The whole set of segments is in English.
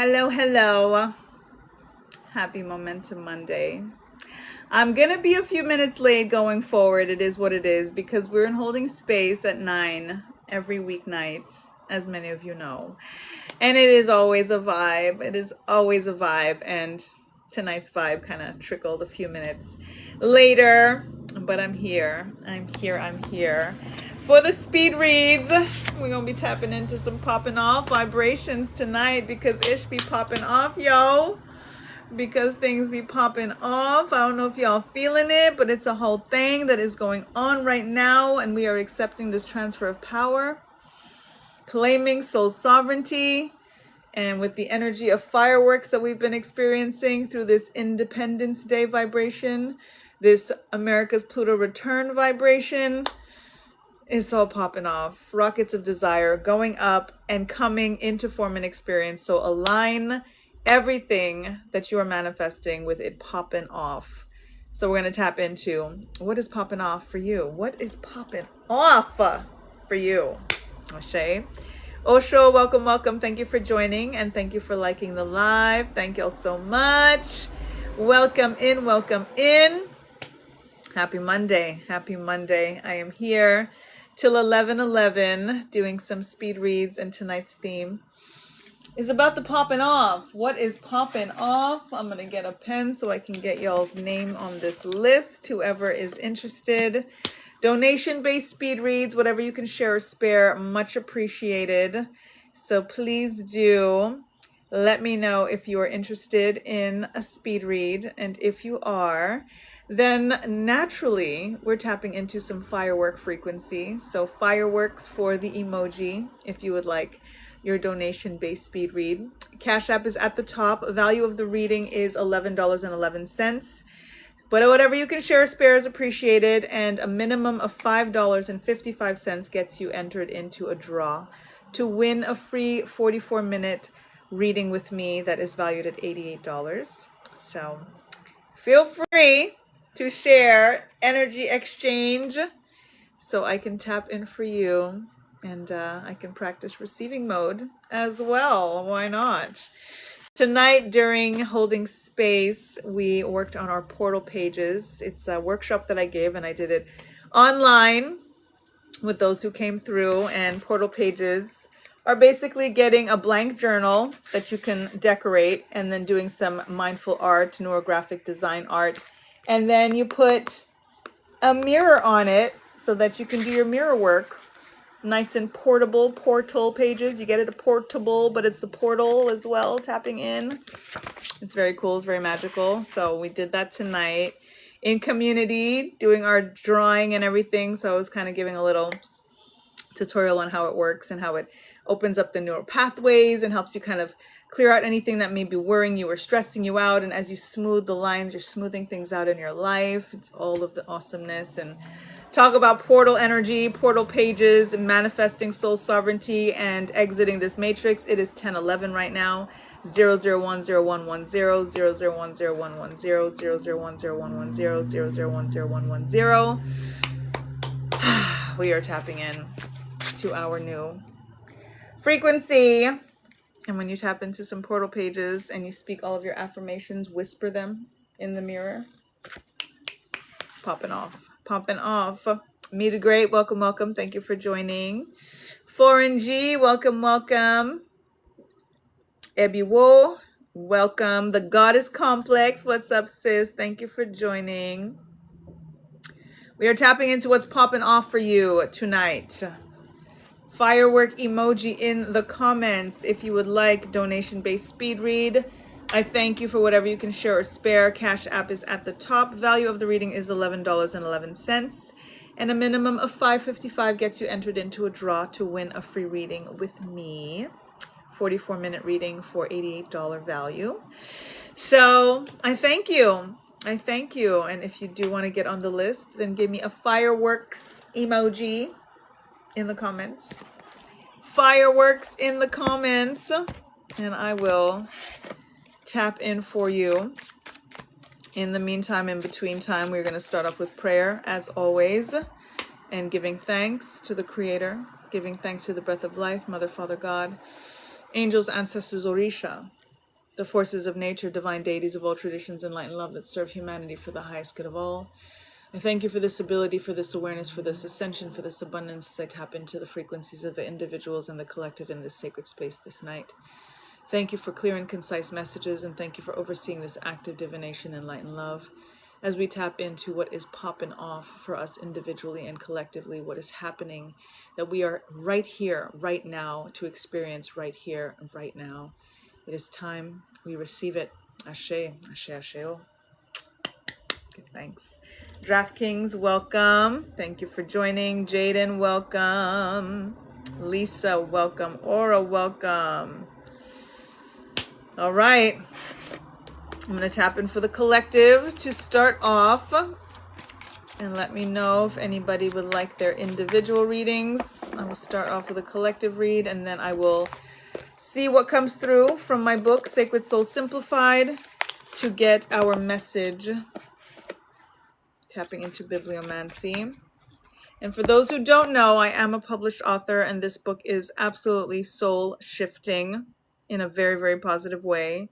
Hello, hello. Happy Momentum Monday. I'm going to be a few minutes late going forward. It is what it is because we're in holding space at 9 every weeknight, as many of you know. And it is always a vibe. It is always a vibe. And tonight's vibe kind of trickled a few minutes later. But I'm here. I'm here. For the speed reads, we're going to be tapping into some popping off vibrations tonight because ish be popping off, yo. Because things be popping off. I don't know if y'all feeling it, but it's a whole thing that is going on right now. And we are accepting this transfer of power, claiming soul sovereignty. And with the energy of fireworks that we've been experiencing through this Independence Day vibration, this America's Pluto return vibration, it's all popping off. Rockets of desire going up and coming into form and experience. So align everything that you are manifesting with it popping off. So we're going to tap into what is popping off for you. What is popping off for you? Oshay. Osho, welcome, welcome. Thank you for joining and thank you for liking the live. Thank y'all so much. Welcome in, welcome in. Happy Monday. Happy Monday. I am here till 11:11 doing some speed reads, and tonight's theme is about the popping off. What is popping off? I'm going to get a pen so I can get y'all's name on this list, whoever is interested. Donation-based speed reads, whatever you can share or spare, much appreciated. So please do let me know if you are interested in a speed read, and if you are, then naturally we're tapping into some firework frequency. So fireworks for the emoji if you would like your donation-based speed read. Cash App is at the top. Value of the reading is $11.11. But whatever you can share or spare is appreciated, and a minimum of $5.55 gets you entered into a draw to win a free 44-minute reading with me that is valued at $88. So feel free to share, energy exchange, so I can tap in for you, and I can practice receiving mode as well. Why not? Tonight during holding space, we worked on our portal pages. It's a workshop that I gave, and I did it online with those who came through. And portal pages are basically getting a blank journal that you can decorate and then doing some mindful art, neurographic design art. And then you put a mirror on it so that you can do your mirror work. Nice and portable portal pages. You get it a portable, but it's the portal as well, tapping in. It's very cool. It's very magical. So we did that tonight in community, doing our drawing and everything. So I was kind of giving a little tutorial on how it works and how it opens up the neural pathways and helps you kind of clear out anything that may be worrying you or stressing you out. And as you smooth the lines, you're smoothing things out in your life. It's all of the awesomeness. And talk about portal energy, portal pages, and manifesting soul sovereignty and exiting this matrix. It is 10:11 right now. 0010110, 0010110, 0010110, 0010110. We are tapping in to our new frequency. And when you tap into some portal pages and you speak all of your affirmations, whisper them in the mirror. Popping off. Popping off. Me the Great, welcome, welcome. Thank you for joining. Foreign G, welcome, welcome. Ebby Wo, welcome. The Goddess Complex, what's up, sis? Thank you for joining. We are tapping into what's popping off for you tonight. Firework emoji in the comments if you would like donation-based speed read. I thank you for whatever you can share or spare. Cash App is at the top. Value of the reading is $11.11. And a minimum of $5.55 gets you entered into a draw to win a free reading with me. 44-minute reading for $88 value. So I thank you. I thank you. And if you do want to get on the list, then give me a fireworks emoji in the comments. Fireworks in the comments. And I will tap in for you. In the meantime, in between time, we're going to start off with prayer as always, and giving thanks to the Creator, giving thanks to the breath of life, Mother, Father, God, angels, ancestors, Orisha, the forces of nature, divine deities of all traditions, and light and love that serve humanity for the highest good of all. I thank you for this ability, for this awareness, for this ascension, for this abundance as I tap into the frequencies of the individuals and the collective in this sacred space this night. Thank you for clear and concise messages, and thank you for overseeing this active divination in light and love as we tap into what is popping off for us individually and collectively, what is happening, that we are right here, right now, to experience right here, right now. It is time. We receive it. Ashe, ashe, asheo. Give thanks. DraftKings, welcome. Thank you for joining. Jaden, welcome. Lisa, welcome. Aura, welcome. All right. I'm going to tap in for the collective to start off. And let me know if anybody would like their individual readings. I will start off with a collective read, and then I will see what comes through from my book, Sacred Soul Simplified, to get our message. Tapping into bibliomancy. And for those who don't know, I am a published author, and this book is absolutely soul shifting in a very, very positive way.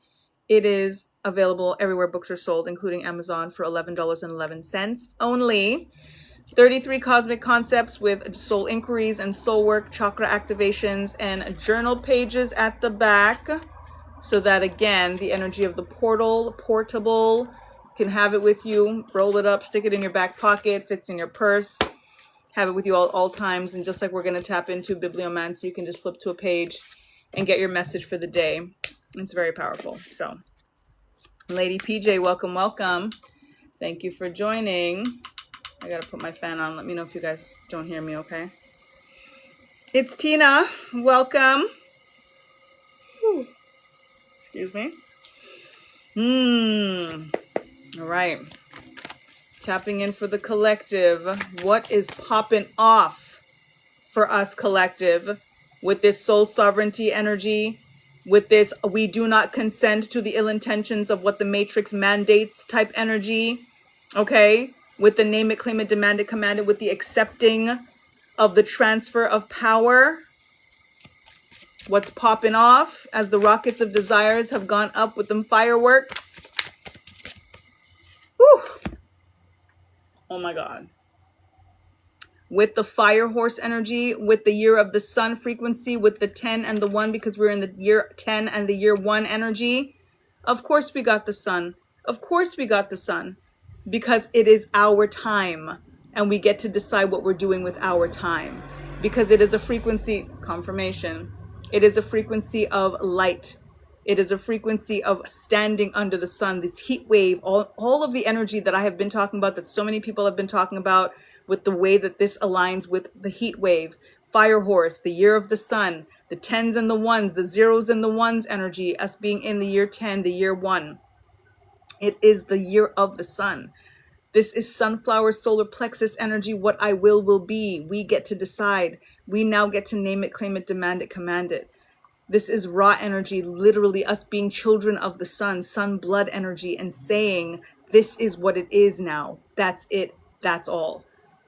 It is available everywhere books are sold, including Amazon, for $11.11 only. 33 cosmic concepts with soul inquiries and soul work, chakra activations, and journal pages at the back. So that, again, the energy of the portable, you can have it with you, roll it up, stick it in your back pocket, fits in your purse, have it with you all times. And just like we're going to tap into bibliomancy, you can just flip to a page and get your message for the day. It's very powerful. So, Lady PJ, welcome, welcome. Thank you for joining. I gotta put my fan on. Let me know if you guys don't hear me, okay? It's Tina. Welcome. Whew. Excuse me. All right. Tapping in for the collective. What is popping off for us collective with this soul sovereignty energy? With this, we do not consent to the ill intentions of what the Matrix mandates type energy, okay? With the name it, claim it, demand it, command it, with the accepting of the transfer of power. What's popping off as the rockets of desires have gone up with them fireworks? Whew. Oh my God. With the fire horse energy, with the year of the sun frequency, with the 10 and the 1, because we're in the year 10 and the year 1 energy. Of course we got the sun. Of course we got the sun. Because it is our time. And we get to decide what we're doing with our time. Because it is a frequency, confirmation. It is a frequency of light. It is a frequency of standing under the sun. This heat wave, all of the energy that I have been talking about, that so many people have been talking about, with the way that this aligns with the heat wave, fire horse, the year of the sun, the 10s and the 1s, the 0s and the 1s energy, us being in the year 10, the year 1. It is the year of the sun. This is sunflower solar plexus energy. What I will be. We get to decide. We now get to name it, claim it, demand it, command it. This is raw energy, literally us being children of the sun blood energy, and saying, this is what it is now. That's it. That's all.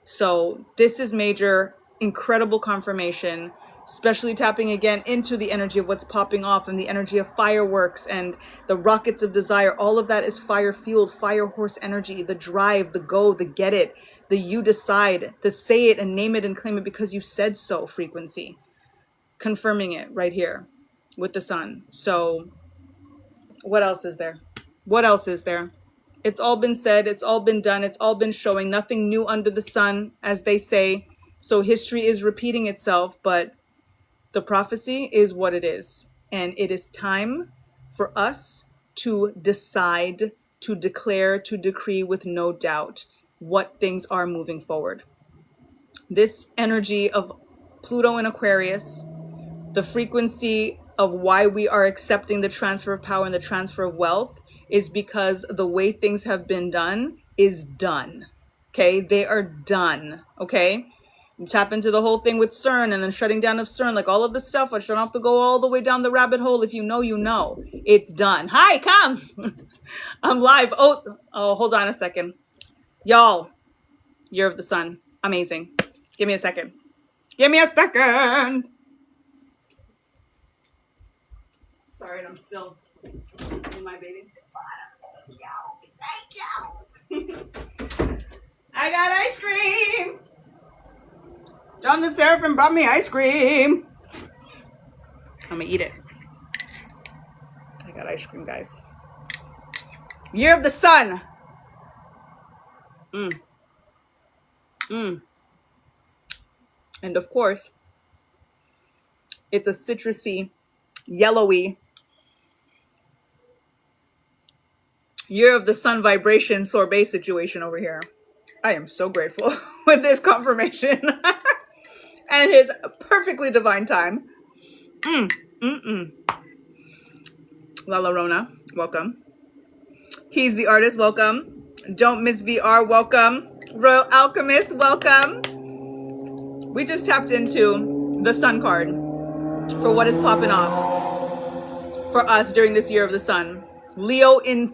So this is major, incredible confirmation, especially tapping again into the energy of what's popping off and the energy of fireworks and the rockets of desire. All of that is fire fueled, fire horse energy, the drive, the go, the get it, the you decide, to say it and name it and claim it because you said so frequency. Confirming it right here with the sun. So what else is there? What else is there? It's all been said. It's all been done. It's all been showing. Nothing new under the sun, as they say. So history is repeating itself, but the prophecy is what it is. And it is time for us to decide, to declare, to decree with no doubt what things are moving forward. This energy of Pluto in Aquarius, the frequency of why we are accepting the transfer of power and the transfer of wealth, is because the way things have been done is done. Okay, they are done. Okay, you tap into the whole thing with CERN and then shutting down of CERN, like all of the stuff. I shouldn't have to go all the way down the rabbit hole. If you know, you know. It's done. Hi, come. I'm live. Oh, hold on a second. Y'all, year of the sun. Amazing. Give me a second. Give me a second. Sorry, I'm still My baby's thank you. I got ice cream. John the Seraphim brought me ice cream. I'm gonna eat it. I got ice cream, guys. Year of the Sun. And of course, it's a citrusy, yellowy Year of the Sun vibration sorbet situation over here. I am so grateful with this confirmation and his perfectly divine time. La Llorona, welcome. He's the artist, welcome. Don't Miss VR, welcome. Royal Alchemist, welcome. We just tapped into the Sun card for what is popping off for us during this Year of the Sun. Leo in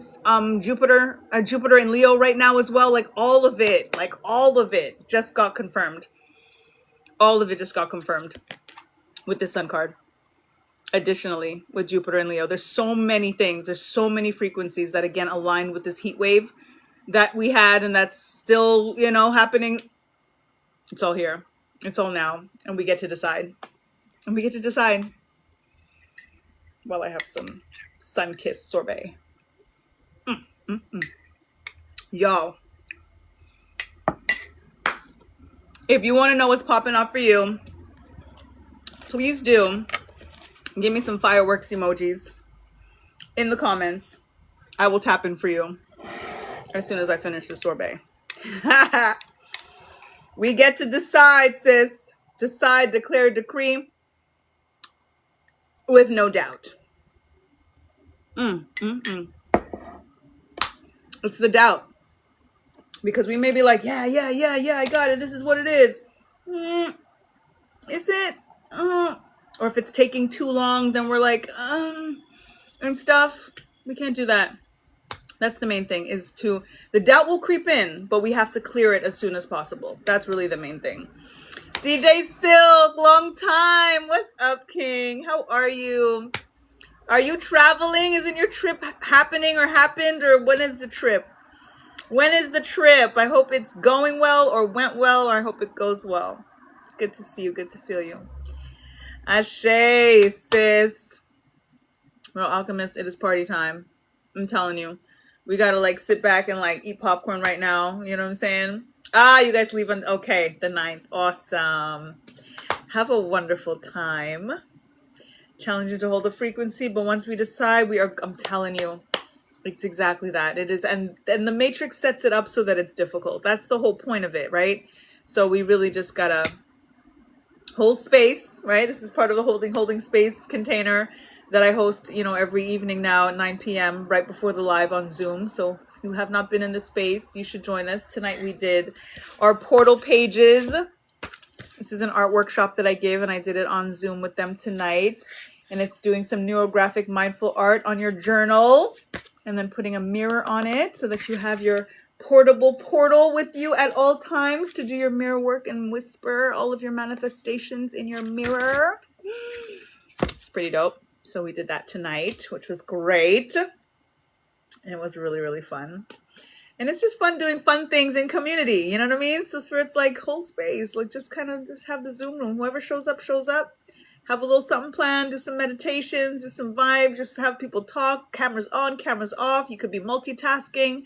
Jupiter in Leo right now as well. Like all of it just got confirmed. All of it just got confirmed with the Sun card. Additionally, with Jupiter and Leo, there's so many things, there's so many frequencies that again align with this heat wave that we had and that's still, you know, happening. It's all here. It's all now. And we get to decide. And we get to decide. While I have some sun-kissed sorbet. Y'all, if you want to know what's popping off for you, please do give me some fireworks emojis in the comments. I will tap in for you as soon as I finish the sorbet. We get to decide, sis. Decide, declare, decree with no doubt. It's the doubt. Because we may be like, yeah, I got it. This is what it is. Is it? Or if it's taking too long, then we're like, and stuff. We can't do that. That's the main thing, is the doubt will creep in, but we have to clear it as soon as possible. That's really the main thing. DJ Silk, long time. What's up, King? How are you? Are you traveling? Isn't your trip happening or happened? Or when is the trip? When is the trip? I hope it's going well or went well, or I hope it goes well. Good to see you. Good to feel you. Ashe, sis. Well, Alchemist, it is party time. I'm telling you. We gotta like sit back and like eat popcorn right now. You know what I'm saying? You guys leave on, okay, the 9th. Awesome. Have a wonderful time. Challenging to hold the frequency, but once we decide, I'm telling you, it's exactly that. It is, and the Matrix sets it up so that it's difficult. That's the whole point of it, right? So we really just gotta hold space, right? This is part of the holding space container that I host, you know, every evening now at 9 p.m. right before the live on Zoom. So if you have not been in the space, you should join us. Tonight we did our portal pages. This is an art workshop that I gave, and I did it on Zoom with them tonight. And it's doing some neurographic mindful art on your journal and then putting a mirror on it so that you have your portable portal with you at all times to do your mirror work and whisper all of your manifestations in your mirror. It's pretty dope. So we did that tonight, which was great. And it was really, really fun. And it's just fun doing fun things in community. You know what I mean? So where it's like whole space, like just kind of just have the Zoom room. Whoever shows up, shows up. Have a little something planned, do some meditations, do some vibes, just have people talk, cameras on, cameras off. You could be multitasking,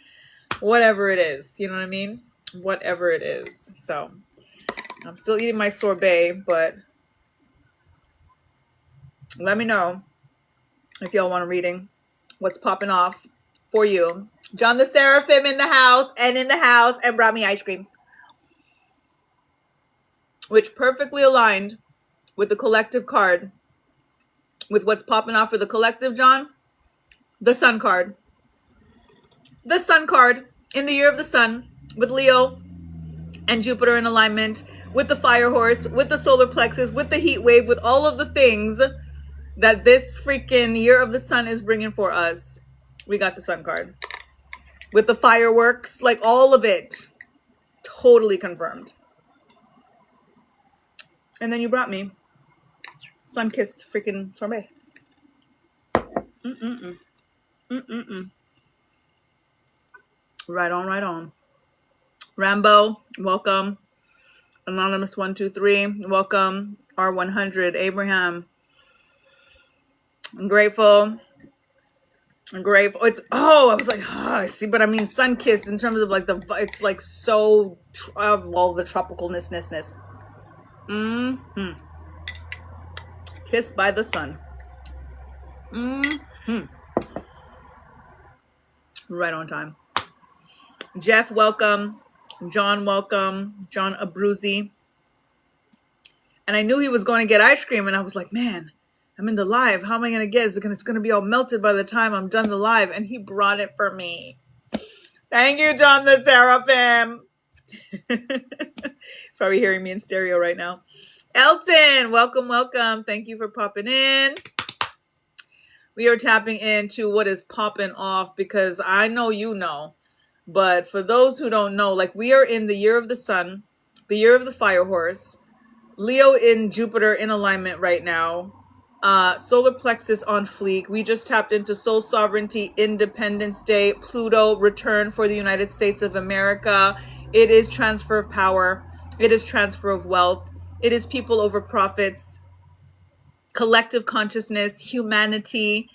whatever it is. You know what I mean? Whatever it is. So I'm still eating my sorbet, but let me know if y'all want a reading. What's popping off for you? John the Seraphim in the house and brought me ice cream. Which perfectly aligned with the collective card. With what's popping off for the collective, John? The Sun card. The Sun card in the Year of the Sun with Leo and Jupiter in alignment, with the fire horse, with the solar plexus, with the heat wave, with all of the things that this freaking Year of the Sun is bringing for us. We got the Sun card. With the fireworks, like all of it. Totally confirmed. And then you brought me sun-kissed freaking sorbet. Mm-mm-mm. Right on, right on. Rambo, welcome. Anonymous 123, welcome. R100, Abraham, I'm grateful. I'm grateful. It's I was like, I see, but I mean, sun kiss in terms of like it's like so all the tropicalness. Mm-hmm. Kissed by the sun. Mm-hmm. Right on time. Jeff, welcome. John, welcome. John Abruzzi. And I knew he was going to get ice cream, and I was like, man, I'm in the live. How am I going to get it? It's going to be all melted by the time I'm done the live. And he brought it for me. Thank you, John the Seraphim. Probably hearing me in stereo right now. Elton, welcome. Thank you for popping in. We are tapping into what is popping off, because I know you know. But for those who don't know, like, we are in the year of the sun, the year of the fire horse, Leo in Jupiter in alignment right now, solar plexus on fleek. We just tapped into soul sovereignty, Independence Day, Pluto return for the United States of America. It is transfer of power. It is transfer of wealth. It is people over profits, collective consciousness, humanity.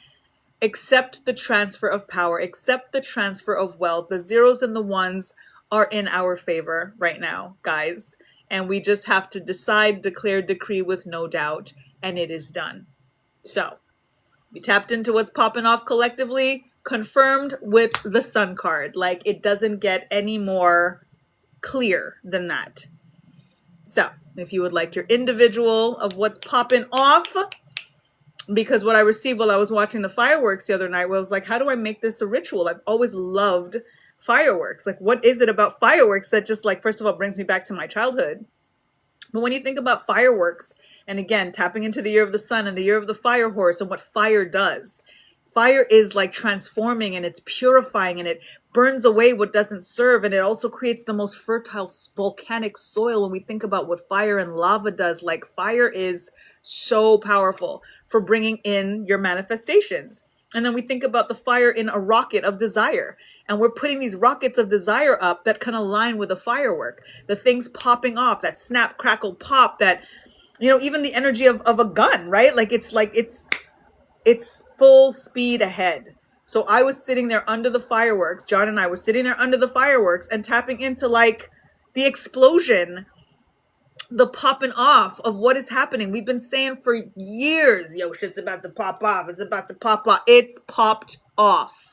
Accept the transfer of power, accept the transfer of wealth. The zeros and the ones are in our favor right now, guys. And we just have to decide, declare, decree with no doubt, and it is done. So we tapped into what's popping off collectively, confirmed with the sun card. Like, it doesn't get any more clear than that. So if you would like your individual of what's popping off, because what I received while I was watching the fireworks the other night, where I was like, how do I make this a ritual? I've always loved fireworks. Like, what is it about fireworks that just, like, first of all, brings me back to my childhood? But when you think about fireworks, and again, tapping into the year of the sun and the year of the fire horse and what fire does, fire is like transforming, and it's purifying, and it burns away what doesn't serve. And it also creates the most fertile volcanic soil. When we think about what fire and lava does, like, fire is so powerful for bringing in your manifestations. And then we think about the fire in a rocket of desire. And we're putting these rockets of desire up that can align with a firework. The things popping off, that snap, crackle, pop, that, even the energy of a gun, right? Like, it's full speed ahead. So I was sitting there under the fireworks. John and I were sitting there under the fireworks and tapping into, like, the explosion, the popping off of what is happening. We've been saying for years, yo, shit's about to pop off. It's about to pop off. It's popped off.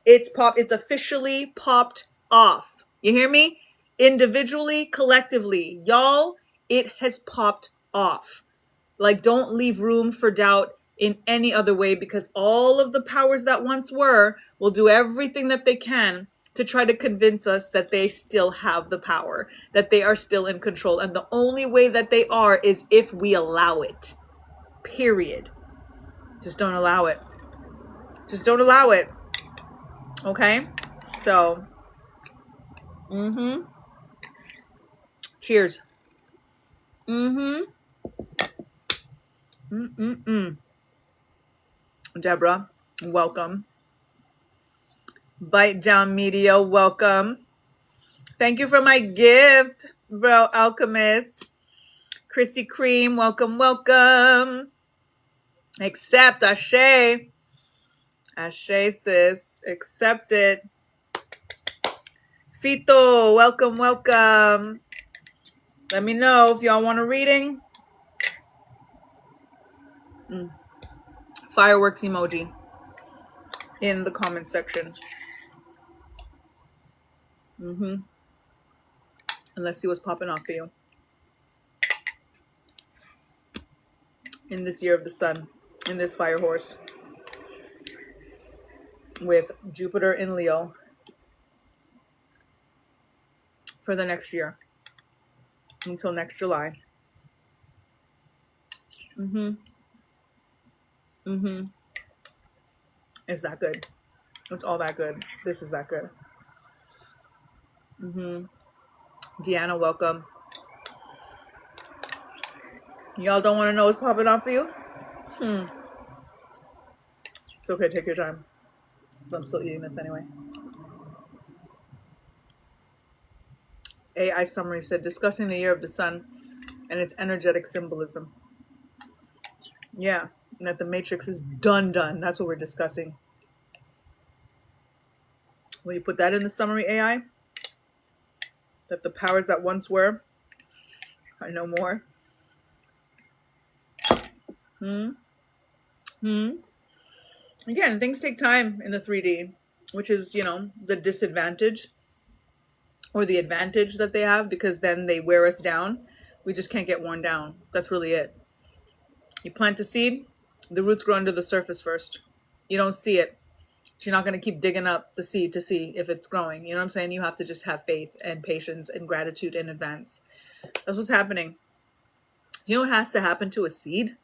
It's officially popped off. You hear me? Individually, collectively, y'all, it has popped off. Like, don't leave room for doubt in any other way, because all of the powers that once were will do everything that they can to try to convince us that they still have the power, that they are still in control. And the only way that they are is if we allow it. Period. Just don't allow it. Just don't allow it. Okay? So, cheers. Deborah, welcome. Bite Down Media, welcome. Thank you for my gift, bro. Alchemist. Chrissy Cream, welcome. Accept, Ashe. Ashe, sis. Accept it. Fito, welcome. Let me know if y'all want a reading. Fireworks emoji in the comment section. And let's see what's popping off for you in this year of the sun, in this fire horse, with Jupiter in Leo for the next year, until next July. It's that good. It's all that good. This is that good. Deanna, welcome. Y'all don't want to know what's popping off for you? It's okay. Take your time. So I'm still eating this anyway. AI summary said, discussing the year of the sun and its energetic symbolism. Yeah, and that the matrix is done. That's what we're discussing. Will you put that in the summary, AI? That the powers that once were are no more. Again, things take time in the 3D, which is, the disadvantage or the advantage that they have, because then they wear us down. We just can't get worn down. That's really it. You plant a seed, the roots grow under the surface first. You don't see it. So you're not going to keep digging up the seed to see if it's growing. You know what I'm saying? You have to just have faith and patience and gratitude in advance. That's what's happening. You know what has to happen to a seed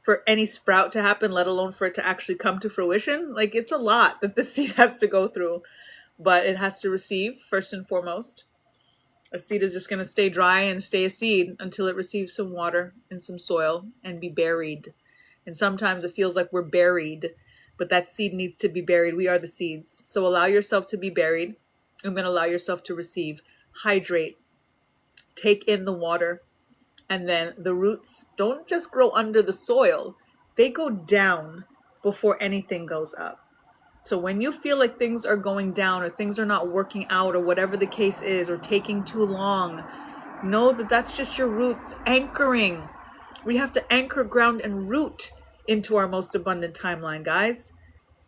for any sprout to happen, let alone for it to actually come to fruition? Like, it's a lot that the seed has to go through, but it has to receive first and foremost. A seed is just going to stay dry and stay a seed until it receives some water and some soil and be buried. And sometimes it feels like we're buried, but that seed needs to be buried. We are the seeds. So allow yourself to be buried and then allow yourself to receive. Hydrate. Take in the water. And then the roots don't just grow under the soil. They go down before anything goes up. So when you feel like things are going down or things are not working out or whatever the case is, or taking too long, know that that's just your roots anchoring. We have to anchor, ground, and root into our most abundant timeline, guys.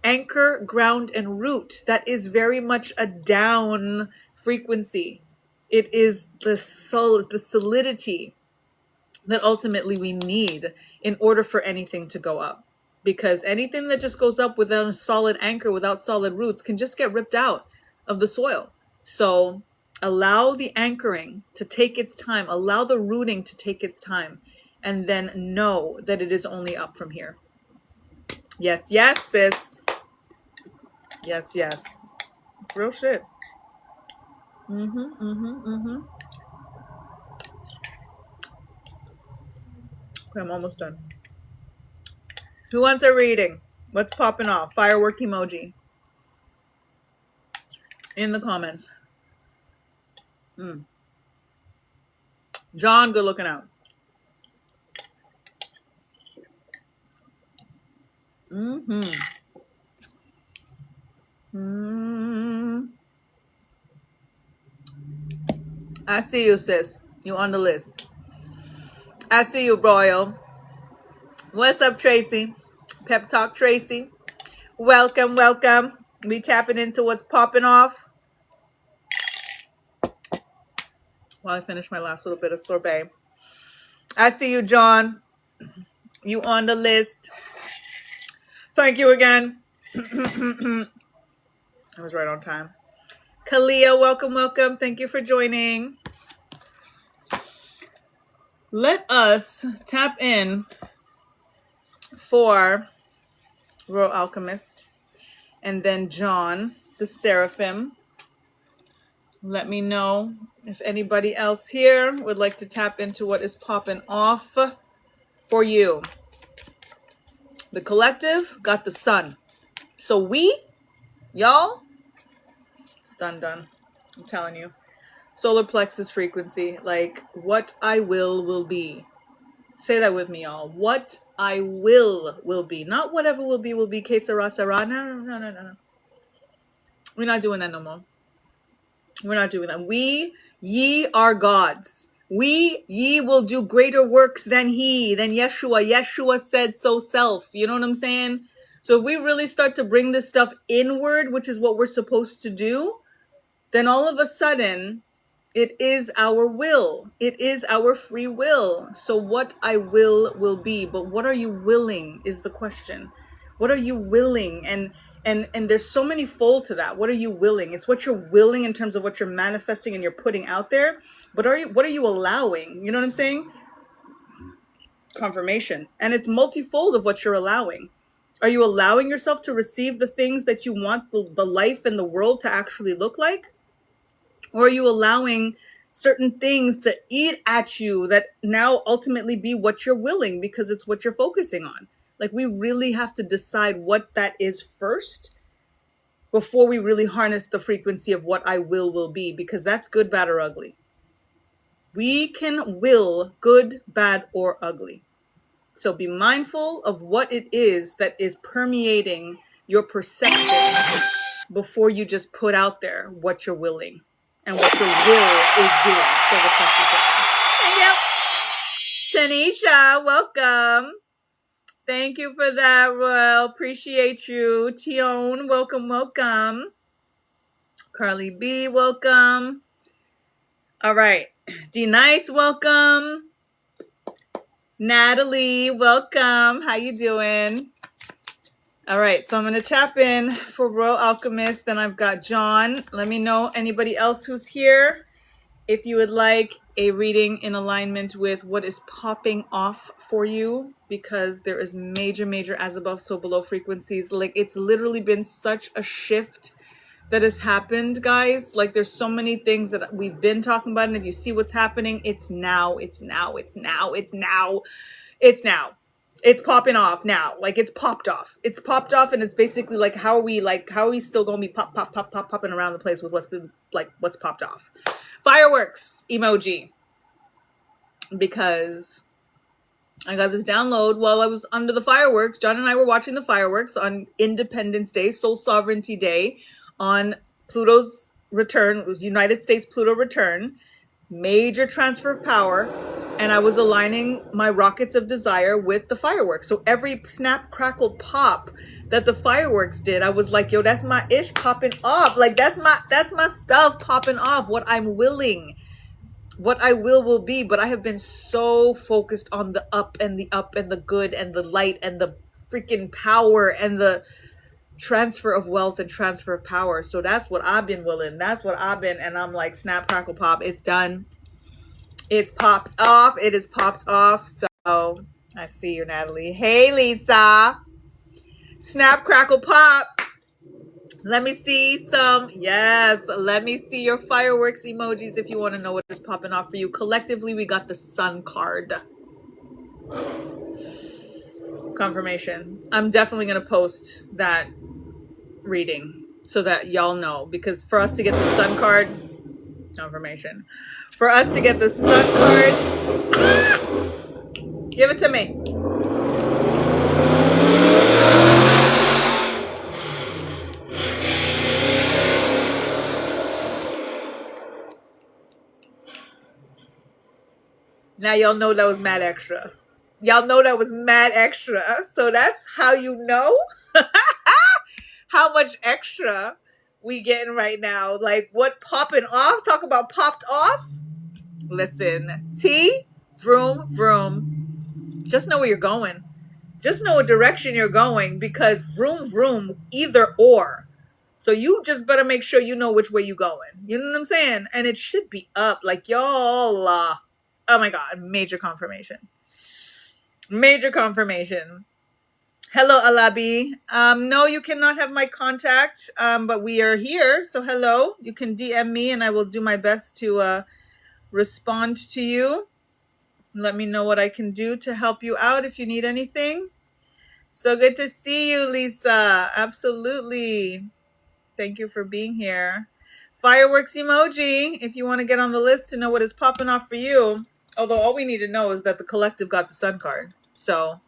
Anchor, ground, and root. That is very much a down frequency. It is the solidity that ultimately we need in order for anything to go up. Because anything that just goes up without a solid anchor, without solid roots, can just get ripped out of the soil. So allow the anchoring to take its time. Allow the rooting to take its time. And then know that it is only up from here. Yes, yes, sis. Yes, yes. It's real shit. Okay, I'm almost done. Who wants a reading? What's popping off? Firework emoji in the comments. John, good looking out. I see you, sis. You on the list. I see you, Broil. What's up, Tracy? Pep Talk Tracy. Welcome, welcome. We tapping into what's popping off. While I finish my last little bit of sorbet. I see you, John. You on the list. Thank you again. I was right on time. Kalia, welcome, welcome. Thank you for joining. Let us tap in for Royal Alchemist and then John, the Seraphim. Let me know if anybody else here would like to tap into what is popping off for you. The collective got the sun. So y'all, it's done. I'm telling you. Solar plexus frequency, like what I will be. Say that with me, y'all. What I will be. Not whatever will be, que sera, sera. No. We're not doing that no more. We're not doing that. Ye are gods. Ye will do greater works than Yeshua. Yeshua said so self. You know what I'm saying? So if we really start to bring this stuff inward, which is what we're supposed to do, then all of a sudden, it is our will. It is our free will. So what I will be. But what are you willing is the question. What are you willing? And there's so many fold to that. What are you willing? It's what you're willing in terms of what you're manifesting and you're putting out there. But what are you allowing? You know what I'm saying? Confirmation. And it's multifold of what you're allowing. Are you allowing yourself to receive the things that you want the life and the world to actually look like? Or are you allowing certain things to eat at you that now ultimately be what you're willing because it's what you're focusing on? Like, we really have to decide what that is first before we really harness the frequency of what I will be, because that's good, bad, or ugly. We can will good, bad, or ugly. So be mindful of what it is that is permeating your perception before you just put out there what you're willing and what your will is doing. So the question is, thank you. Tanisha, welcome. Thank you for that, Royal. Appreciate you. Tion, welcome, welcome. Carly B, welcome. All right. D Nice, welcome. Natalie, welcome. How you doing? All right, so I'm going to tap in for Royal Alchemist. Then I've got John. Let me know anybody else who's here if you would like a reading in alignment with what is popping off for you, because there is major as above, so below frequencies. Like, it's literally been such a shift that has happened, guys. Like, there's so many things that we've been talking about, and if you see what's happening, it's now. It's popping off now. Like, it's popped off. It's popped off, and it's basically like, how are we still gonna be popping around the place with what's popped off? Fireworks emoji. Because I got this download while I was under the fireworks. John and I were watching the fireworks on Independence Day, Soul Sovereignty Day, on Pluto's return, United States Pluto return, major transfer of power. And I was aligning my rockets of desire with the fireworks. So every snap, crackle, pop that the fireworks did, I was like, yo, that's my ish popping off. Like, that's my stuff popping off. What I'm willing, what I will be. But I have been so focused on the up and the good and the light and the freaking power and the transfer of wealth and transfer of power. So that's what I've been willing. That's what I've been. And I'm like, snap, crackle, pop. It's done. It's popped off. It is popped off. So I see you, Natalie. Hey, Lisa. Snap, crackle, pop. Let me see some. Yes. Let me see your fireworks emojis if you want to know what is popping off for you. Collectively, we got the Sun card. Confirmation. I'm definitely going to post that reading so that y'all know, because for us to get the Sun card, confirmation. For us to get the Sun card, give it to me. Now y'all know that was mad extra. Y'all know that was mad extra. So that's how you know how much extra we getting right now. Like, what popping off? Talk about popped off. Listen, T, vroom, vroom. Just know where you're going. Just know what direction you're going, because vroom, vroom, either or. So you just better make sure you know which way you're going. You know what I'm saying? And it should be up. Like, y'all, oh my God, major confirmation. Major confirmation. Hello, Alabi. No, you cannot have my contact, but we are here. So hello, you can DM me and I will do my best to respond to you. Let me know what I can do to help you out if you need anything. So good to see you, Lisa. Absolutely. Thank you for being here. Fireworks emoji if you want to get on the list to know what is popping off for you. Although all we need to know is that the collective got the Sun card. So,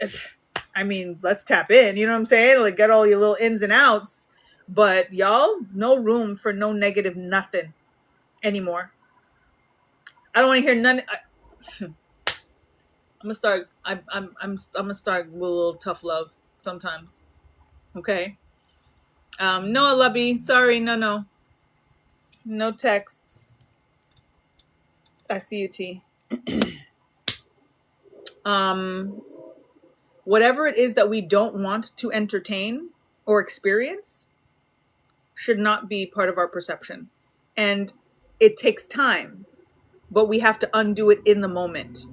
let's tap in. You know what I'm saying? Like, get all your little ins and outs. But y'all, no room for no negative nothing anymore. I don't want to hear none. I'm gonna start. I'm gonna start with a little tough love sometimes. Okay. No, Lubby. Sorry. No texts. I see you, T. Whatever it is that we don't want to entertain or experience should not be part of our perception. And it takes time, but we have to undo it in the moment.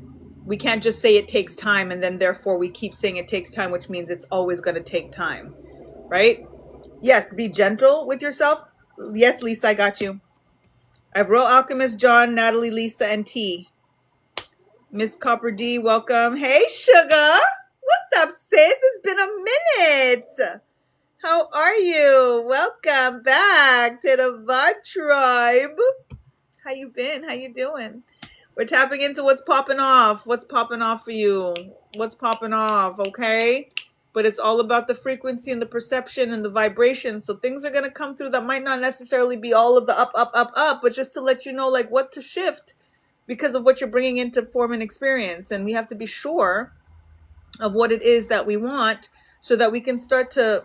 We can't just say it takes time and then therefore we keep saying it takes time, which means it's always going to take time, right? Yes, be gentle with yourself. Yes, Lisa, I got you. I have Royal Alchemist, John, Natalie, Lisa, and T. Miss Copper D, welcome. Hey, Sugar. What's up, sis? It's been a minute. How how are you? Welcome back to the Vibe Tribe. How you been? How you doing? We're tapping into what's popping off. What's popping off for you? What's popping off, okay? But it's all about the frequency and the perception and the vibration. So things are going to come through that might not necessarily be all of the up, up, up, up, but just to let you know like what to shift because of what you're bringing into form and experience. And we have to be sure of what it is that we want so that we can start to,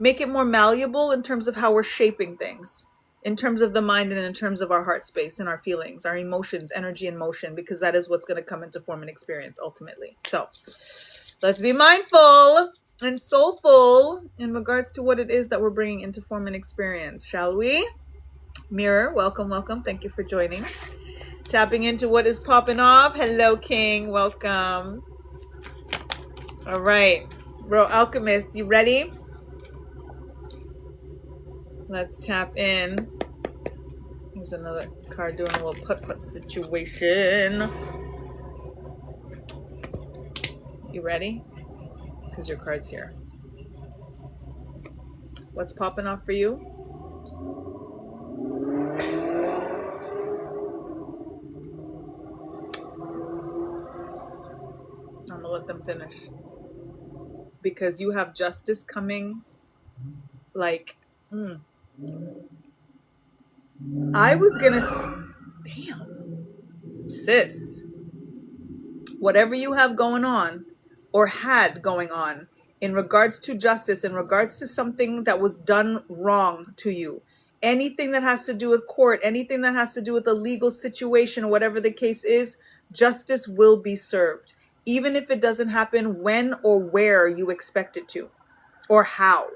make it more malleable in terms of how we're shaping things, in terms of the mind and in terms of our heart space and our feelings, our emotions, energy and motion, because that is what's going to come into form and experience ultimately. So let's be mindful and soulful in regards to what it is that we're bringing into form and experience, shall we? Mirror, welcome, welcome. Thank you for joining. Tapping into what is popping off. Hello, King. Welcome. All right, Bro Alchemist, you ready? Let's tap in. Here's another card doing a little putt-putt situation. You ready? Because your card's here. What's popping off for you? I'm going to let them finish. Because you have justice coming like... I was gonna, damn, sis, whatever you have going on or had going on in regards to justice, in regards to something that was done wrong to you, anything that has to do with court, anything that has to do with a legal situation, whatever the case is, justice will be served, even if it doesn't happen when or where you expect it to or how.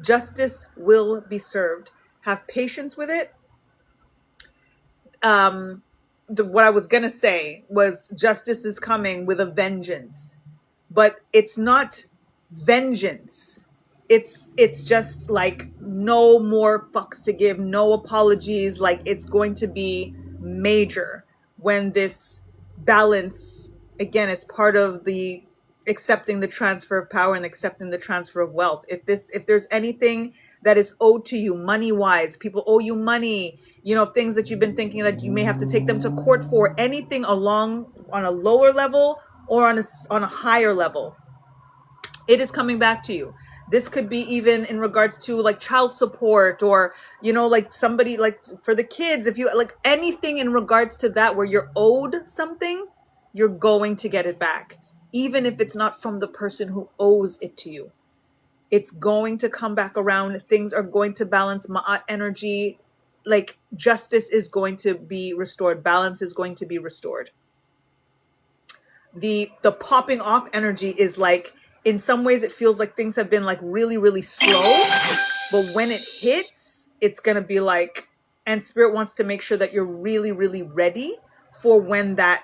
Justice will be served. Have patience with it. What I was going to say was justice is coming with a vengeance, but it's not vengeance. It's just like no more fucks to give, no apologies. Like it's going to be major when this balance, again, it's part of the accepting the transfer of power and accepting the transfer of wealth. If there's anything that is owed to you money wise, people owe you money, things that you've been thinking that you may have to take them to court for, anything along on a lower level or on a higher level, it is coming back to you. This could be even in regards to like child support or, like somebody like for the kids, if you like anything in regards to that where you're owed something, you're going to get it back. Even if it's not from the person who owes it to you, it's going to come back around. Things are going to balance. Ma'at energy, like justice is going to be restored. Balance is going to be restored. The popping off energy is like, in some ways it feels like things have been like really, really slow, but when it hits, it's going to be like, and spirit wants to make sure that you're really, really ready for when that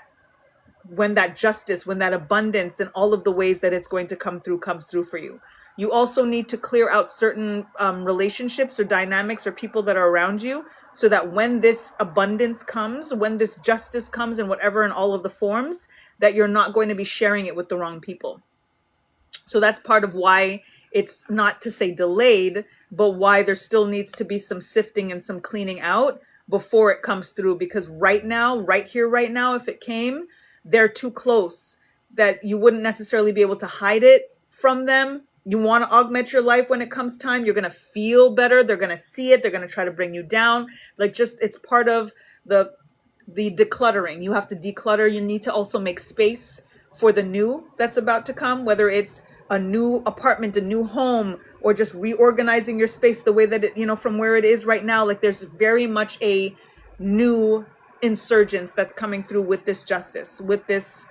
justice, when that abundance and all of the ways that it's going to comes through for you. You also need to clear out certain relationships or dynamics or people that are around you so that when this abundance comes, when this justice comes in whatever in all of the forms, that you're not going to be sharing it with the wrong people. So that's part of why it's not to say delayed, but why there still needs to be some sifting and some cleaning out before it comes through. Because right now, right here, right now, if it came, they're too close that you wouldn't necessarily be able to hide it from them. You want to augment your life when it comes time. You're going to feel better. They're going to see it. They're going to try to bring you down. Like just, it's part of the decluttering. You have to declutter. You need to also make space for the new that's about to come, whether it's a new apartment, a new home, or just reorganizing your space the way that it, from where it is right now. Like there's very much a new insurgence that's coming through with this justice, with this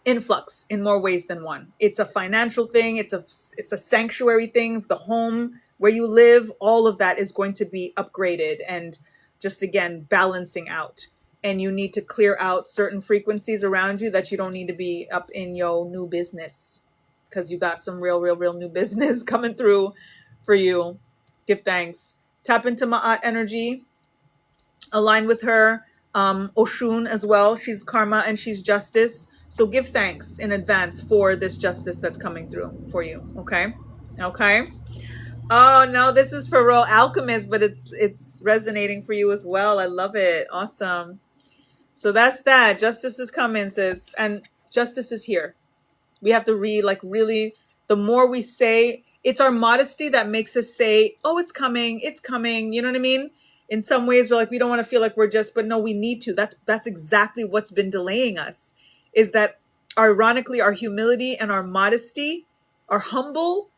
influx in more ways than one. It's a financial thing. It's a sanctuary thing. The home where you live, all of that is going to be upgraded and just, again, balancing out. And you need to clear out certain frequencies around you that you don't need to be up in your new business, because you got some real new business coming through for you. Give thanks. Tap into Ma'at energy. Align with her. Oshun as well. She's karma and she's justice. So give thanks in advance for this justice that's coming through for you. Okay. Okay. Oh no, this is for Real Alchemist, but it's resonating for you as well. I love it. Awesome. So that's that. Justice is coming, sis, and justice is here. We have to read, like, really, the more we say, it's our modesty that makes us say, oh, it's coming, it's coming. You know what I mean? In some ways, we're like, we don't want to feel like we're just, but no, we need to. That's exactly what's been delaying us, is that ironically, our humility and our modesty, our humble,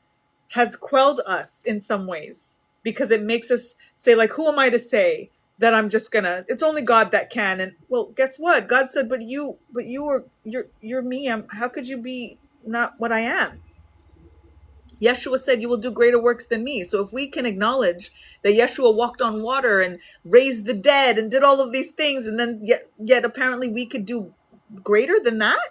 has quelled us in some ways, because it makes us say, like, who am I to say that I'm just gonna, it's only God that can. And well, guess what? God said, you're me. How could you be not what I am? Yeshua said, you will do greater works than me. So if we can acknowledge that Yeshua walked on water and raised the dead and did all of these things, and then yet apparently we could do greater than that,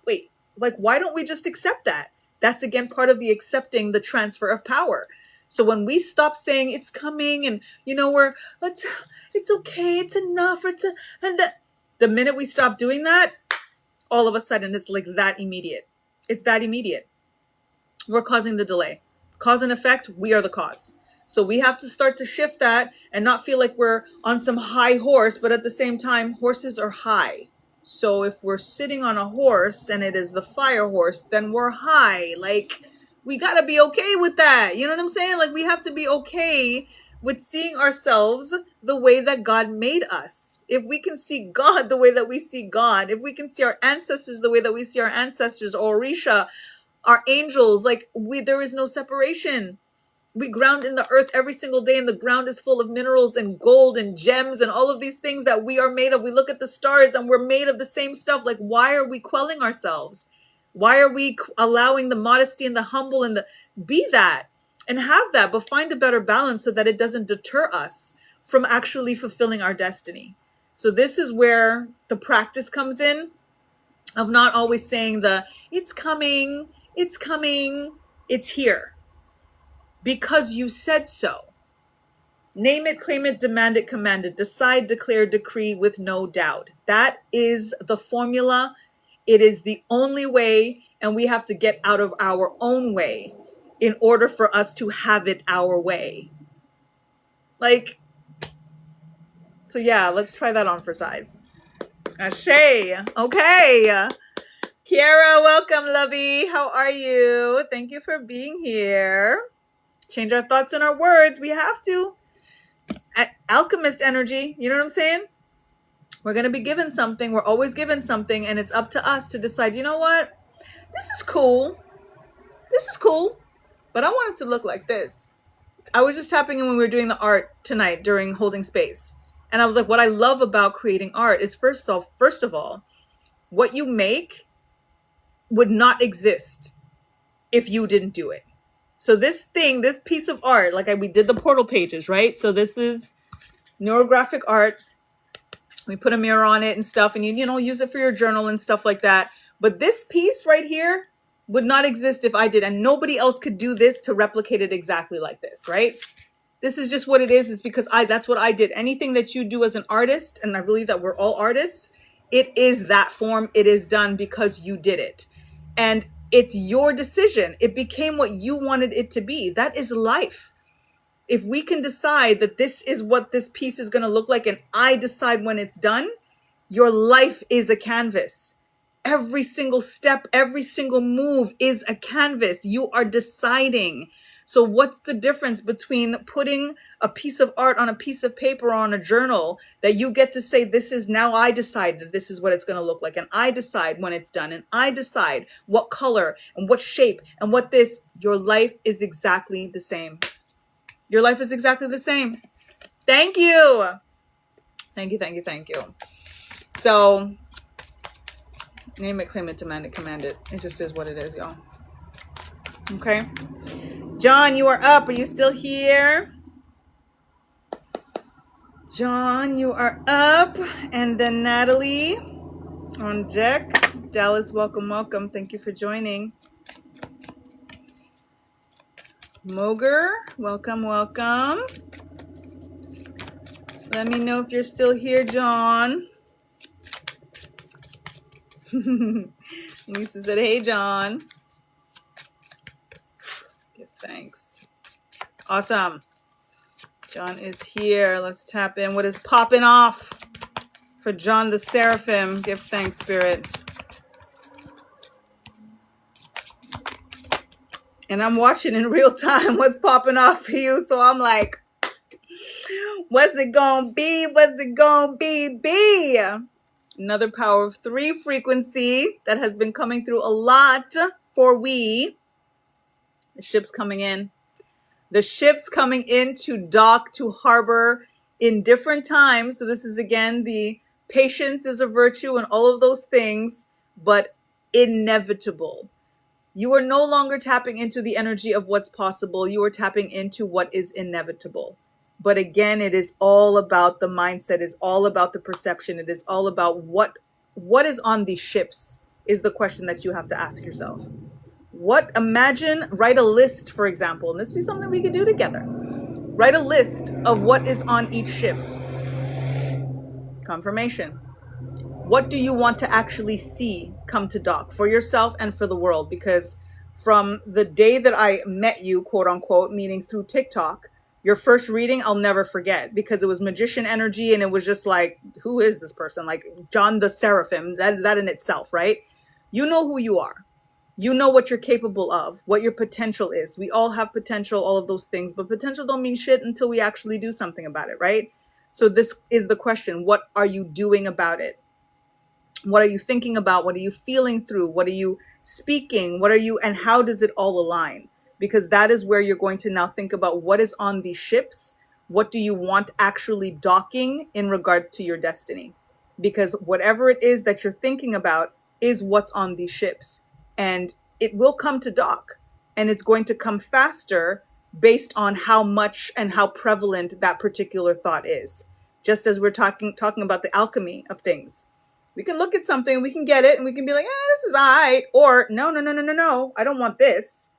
wait, like, why don't we just accept that? That's again part of the accepting the transfer of power. So when we stop saying it's coming, and it's okay, it's enough, the minute we stop doing that, all of a sudden it's like that immediate. It's that immediate. We're causing the delay. Cause and effect, we are the cause. So we have to start to shift that and not feel like we're on some high horse, but at the same time, horses are high. So if we're sitting on a horse and it is the fire horse, then we're high. Like, we got to be okay with that. You know what I'm saying? Like, we have to be okay with seeing ourselves the way that God made us. If we can see God the way that we see God, if we can see our ancestors the way that we see our ancestors, or Orisha, our angels, like, there is no separation. We ground in the earth every single day, and the ground is full of minerals and gold and gems and all of these things that we are made of. We look at the stars and we're made of the same stuff. Like, why are we quelling ourselves? Why are we allowing the modesty and the humble and be that and have that, but find a better balance so that it doesn't deter us from actually fulfilling our destiny? So this is where the practice comes in, of not always saying it's coming, it's here. Because you said so. Name it, claim it, demand it, command it, decide, declare, decree with no doubt. That is the formula. It is the only way, and we have to get out of our own way in order for us to have it our way. Like, so yeah, let's try that on for size. Ashe. Okay. Kiara, welcome, lovey. How are you? Thank you for being here. Change our thoughts and our words. We have to. Alchemist energy. You know what I'm saying? We're going to be given something. We're always given something. And it's up to us to decide, you know what? This is cool. This is cool. But I want it to look like this. I was just tapping in when we were doing the art tonight during holding space. And I was like, what I love about creating art is first of all, what you make would not exist if you didn't do it. So this piece of art, like we did the portal pages, right? So this is neurographic art. We put a mirror on it and stuff, and you know, use it for your journal and stuff like that. But this piece right here would not exist if I did, and nobody else could do this to replicate it exactly like this, right? This is just what it is. It's because that's what I did. Anything that you do as an artist, and I believe that we're all artists, it is that form. It is done because you did it. And it's your decision. It became what you wanted it to be. That is life. If we can decide that this is what this piece is going to look like, and I decide when it's done, your life is a canvas. Every single step, every single move is a canvas. You are deciding. So what's the difference between putting a piece of art on a piece of paper or on a journal that you get to say, this is now I decide that this is what it's going to look like. And I decide when it's done. And I decide what color and what shape and what this. Your life is exactly the same. Your life is exactly the same. Thank you. Thank you, thank you, thank you. So name it, claim it, demand it, command it. It just is what it is, y'all. Okay. John, you are up. Are you still here? John, you are up. And then Natalie on deck. Dallas, welcome, welcome. Thank you for joining. Moger, welcome, welcome. Let me know if you're still here, John. Lisa said, hey, John. Get Thanks. Awesome. John is here. Let's tap in. What is popping off for John the Seraphim? Give thanks, Spirit. And I'm watching in real time what's popping off for you. So I'm like, what's it gonna be? What's it gonna be? Another power of 3 frequency that has been coming through a lot for we. The ship's coming in. The ship's coming in to dock, to harbor in different times. So this is, again, the patience is a virtue and all of those things, but inevitable. You are no longer tapping into the energy of what's possible. You are tapping into what is inevitable. But again, it is all about the mindset. It's all about the perception. It is all about what is on these ships is the question that you have to ask yourself. Write a list, for example, and this would be something we could do together. Write a list of what is on each ship. Confirmation. What do you want to actually see come to dock for yourself and for the world? Because from the day that I met you, quote unquote, meaning through TikTok, your first reading, I'll never forget, because it was magician energy. And it was just like, who is this person? Like John the Seraphim, that in itself, right? You know who you are. You know what you're capable of, what your potential is. We all have potential, all of those things, but potential don't mean shit until we actually do something about it, right? So this is the question. What are you doing about it? What are you thinking about? What are you feeling through? What are you speaking? And how does it all align? Because that is where you're going to now think about what is on these ships. What do you want actually docking in regard to your destiny? Because whatever it is that you're thinking about is what's on these ships. And it will come to dock, and it's going to come faster based on how much and how prevalent that particular thought is. Just as we're talking about the alchemy of things. We can look at something, we can get it, and we can be like, this is all right. Or no, I don't want this.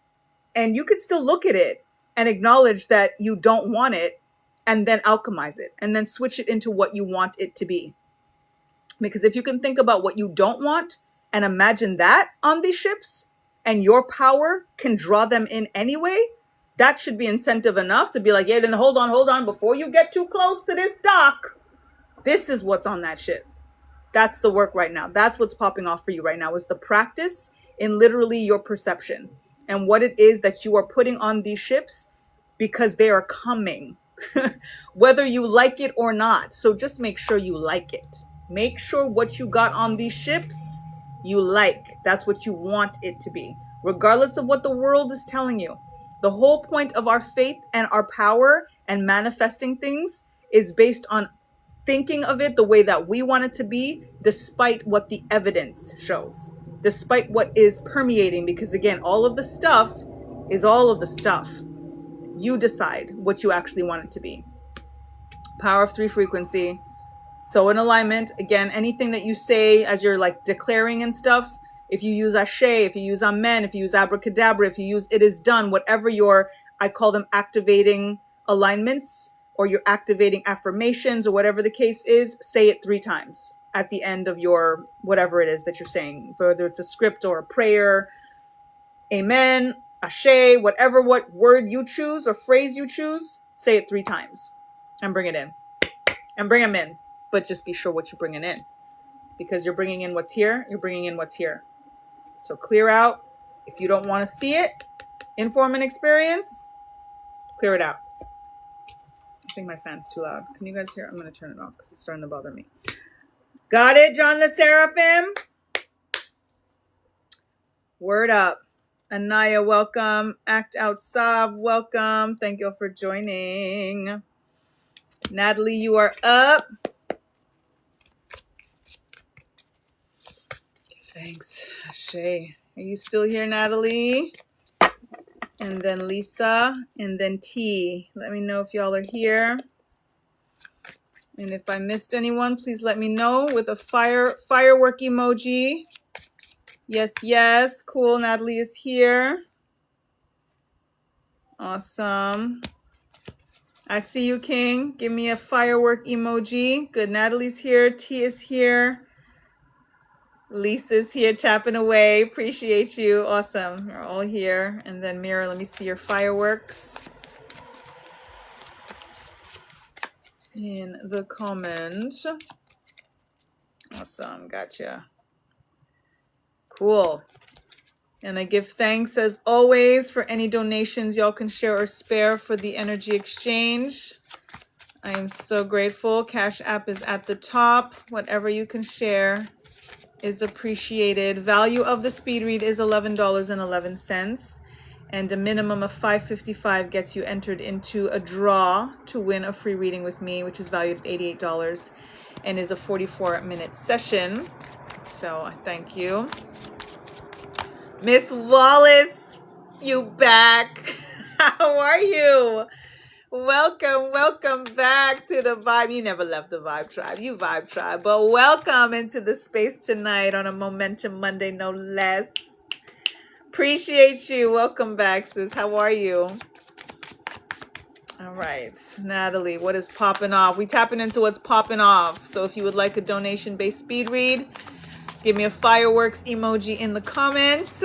And you could still look at it and acknowledge that you don't want it, and then alchemize it, and then switch it into what you want it to be. Because if you can think about what you don't want and imagine that on these ships, and your power can draw them in anyway, that should be incentive enough to be like, yeah, then hold on, before you get too close to this dock, this is what's on that ship. That's the work right now. That's what's popping off for you right now, is the practice in literally your perception and what it is that you are putting on these ships, because they are coming, whether you like it or not. So just make sure you like it. Make sure what you got on these ships, you like. That's what you want it to be, regardless of what the world is telling you. The whole point of our faith and our power and manifesting things is based on thinking of it the way that we want it to be, despite what the evidence shows, despite what is permeating. Because again, all of the stuff is all of the stuff. You decide what you actually want it to be. Power of 3 frequency. So in alignment, again, anything that you say as you're like declaring and stuff, if you use ashe, if you use amen, if you use abracadabra, if you use it is done, whatever I call them activating alignments, or you're activating affirmations, or whatever the case is, say it 3 times at the end of your, whatever it is that you're saying, whether it's a script or a prayer, amen, ashe, what word you choose or phrase you choose, say it 3 times and bring it in and bring them in. But just be sure what you're bringing in, because you're bringing in what's here. You're bringing in what's here. So clear out. If you don't want to see it, inform and experience, clear it out. I think my fan's too loud. Can you guys hear? I'm going to turn it off because it's starting to bother me. Got it, John the Seraphim? Word up. Anaya, welcome. Act Out Sav, welcome. Thank you all for joining. Natalie, you are up. Thanks. Shay, are you still here, Natalie? And then Lisa, and then T. Let me know if y'all are here. And if I missed anyone, please let me know with a firework emoji. Yes. Cool. Natalie is here. Awesome. I see you, King. Give me a firework emoji. Good. Natalie's here. T is here. Lisa's here tapping away. Appreciate you. Awesome. We're all here. And then Mira, let me see your fireworks in the comments. Awesome. Gotcha. Cool. And I give thanks as always for any donations y'all can share or spare for the energy exchange. I am so grateful. Cash App is at the top. Whatever you can share is appreciated. Value of the speed read is $11.11, and a minimum of $5.55 gets you entered into a draw to win a free reading with me, which is valued at $88 and is a 44-minute session. So I thank you. Miss Wallace, you back. How are you? Welcome back to the Vibe. You never left the Vibe Tribe. You Vibe Tribe. But welcome into the space tonight on a Momentum Monday, no less. Appreciate you. Welcome back, sis. How are you? All right, Natalie, what is popping off? We tapping into what's popping off. So if you would like a donation-based speed read, give me a fireworks emoji in the comments.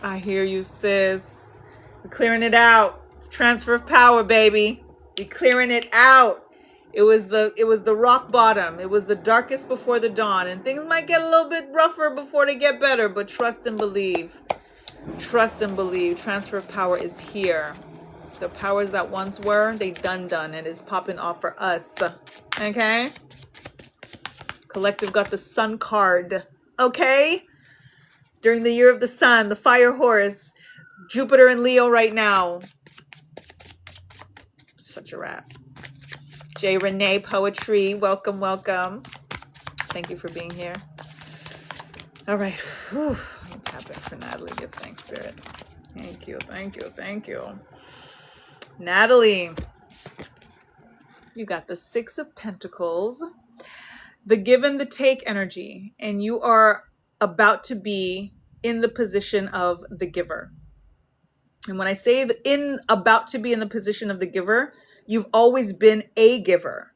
I hear you, sis. We're clearing it out. Transfer of power, baby. Be clearing it out. It was the rock bottom. It was the darkest before the dawn, and things might get a little bit rougher before they get better, but trust and believe. Trust and believe. Transfer of power is here. The powers that once were, they done, and it's popping off for us. Okay? Collective got the sun card. Okay? During the year of the sun, the fire horse, Jupiter and Leo right now. Such a wrap. J. Renee Poetry, welcome. Thank you for being here. All right. Whew. I'm tapping for Natalie. Give thanks, Spirit. Thank you. Natalie, you got the Six of Pentacles, the give and the take energy, and you are about to be in the position of the giver. And when I say about to be in the position of the giver, you've always been a giver,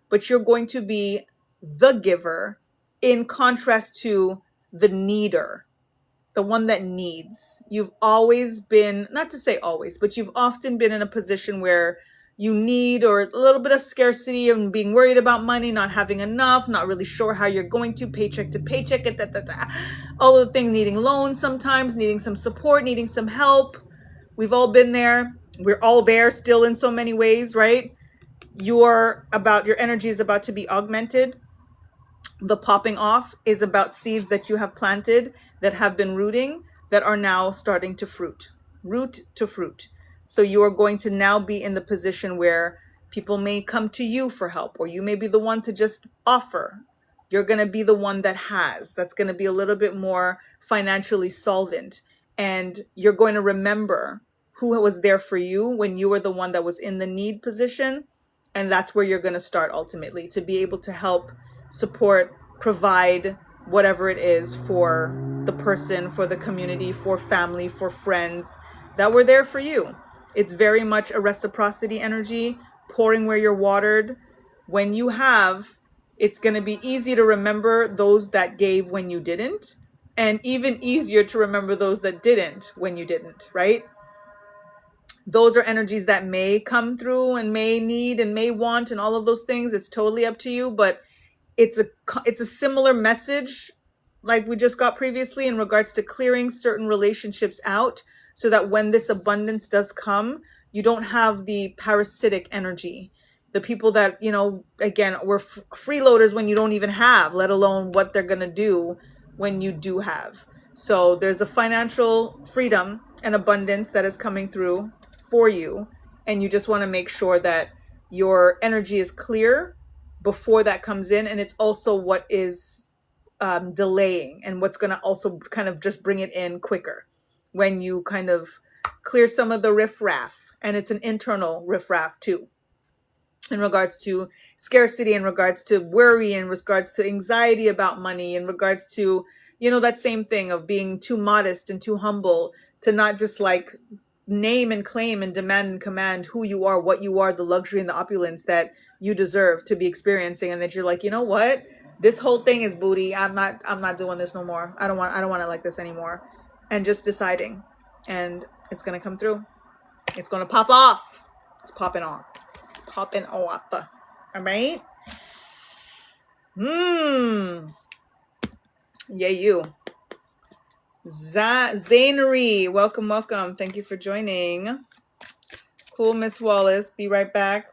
but you're going to be the giver in contrast to the needer, the one that needs. You've always been, not to say always, but you've often been in a position where you need, or a little bit of scarcity and being worried about money, not having enough, not really sure how you're going to paycheck, all of the things, needing loans sometimes, needing some support, needing some help. We've all been there. We're all there still in so many ways, right? Your energy is about to be augmented. The popping off is about seeds that you have planted that have been rooting that are now starting to fruit. Root to fruit. So you are going to now be in the position where people may come to you for help, or you may be the one to just offer. You're going to be the one that's going to be a little bit more financially solvent. And you're going to remember who was there for you when you were the one that was in the need position. And that's where you're going to start ultimately, to be able to help, support, provide whatever it is for the person, for the community, for family, for friends that were there for you. It's very much a reciprocity energy, pouring where you're watered. When you have, it's going to be easy to remember those that gave when you didn't, and even easier to remember those that didn't when you didn't, right? Those are energies that may come through and may need and may want and all of those things. It's totally up to you, but it's a similar message like we just got previously in regards to clearing certain relationships out so that when this abundance does come, you don't have the parasitic energy. The people that, again, were freeloaders when you don't even have, let alone what they're going to do when you do have. So there's a financial freedom and abundance that is coming through for you, and you just want to make sure that your energy is clear before that comes in, and it's also what is delaying and what's going to also kind of just bring it in quicker when you kind of clear some of the riffraff. And it's an internal riffraff too, in regards to scarcity, in regards to worry, in regards to anxiety about money, in regards to that same thing of being too modest and too humble, to not just like name and claim and demand and command who you are, what you are, the luxury and the opulence that you deserve to be experiencing. And that you're like, you know what? This whole thing is booty. I'm not doing this no more. I don't want it like this anymore. And just deciding. And it's gonna come through. It's gonna pop off. It's popping off. It's popping off. All right? Yeah, you. Zainery, welcome. Thank you for joining. Cool, Miss Wallace. Be right back.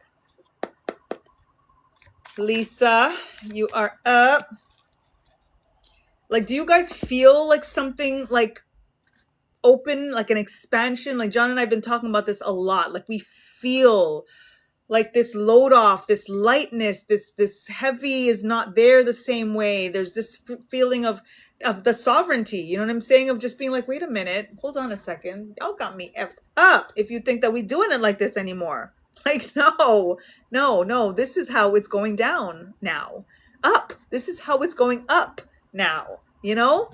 Lisa, you are up. Like, do you guys feel like something like open, like an expansion? Like John and I have been talking about this a lot. Like we feel like this load off, this lightness, this heavy is not there the same way. There's this feeling of the sovereignty, you know what I'm saying? Of just being like, wait a minute, hold on a second. Y'all got me effed up if you think that we doing it like this anymore. Like, no, this is how it's going down now. Up. This is how it's going up now, you know?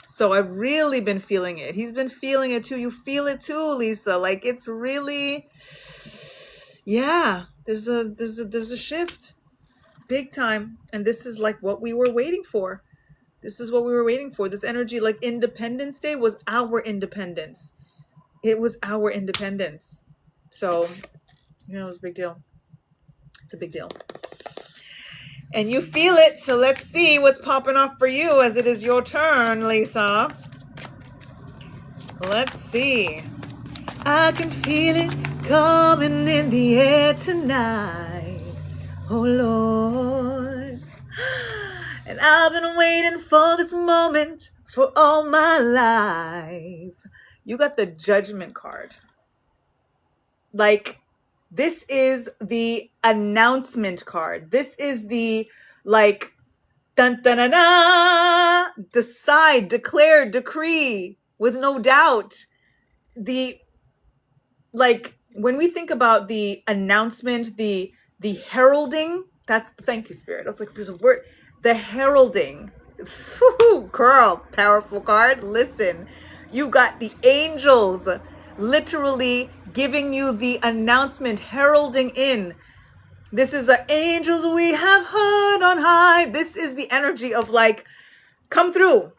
So I've really been feeling it. He's been feeling it too. You feel it too, Lisa. Like it's really, yeah, there's a shift big time. And this is like what we were waiting for. This is what we were waiting for. This energy, like Independence Day was our independence. It was our independence. So, you know, it's a big deal. It's a big deal. And you feel it, so let's see what's popping off for you as it is your turn, Lisa. Let's see. I can feel it coming in the air tonight, oh Lord. And I've been waiting for this moment for all my life. You got the Judgment card. Like, this is the announcement card. This is the, like, dun dun dun da, decide, declare, decree with no doubt. The, like, when we think about the announcement, the heralding, that's, thank you, Spirit. I was like, there's a word, the heralding. Girl, powerful card. Listen, you got the angels literally giving you the announcement, heralding in. This is the angels we have heard on high. This is the energy of like, come through.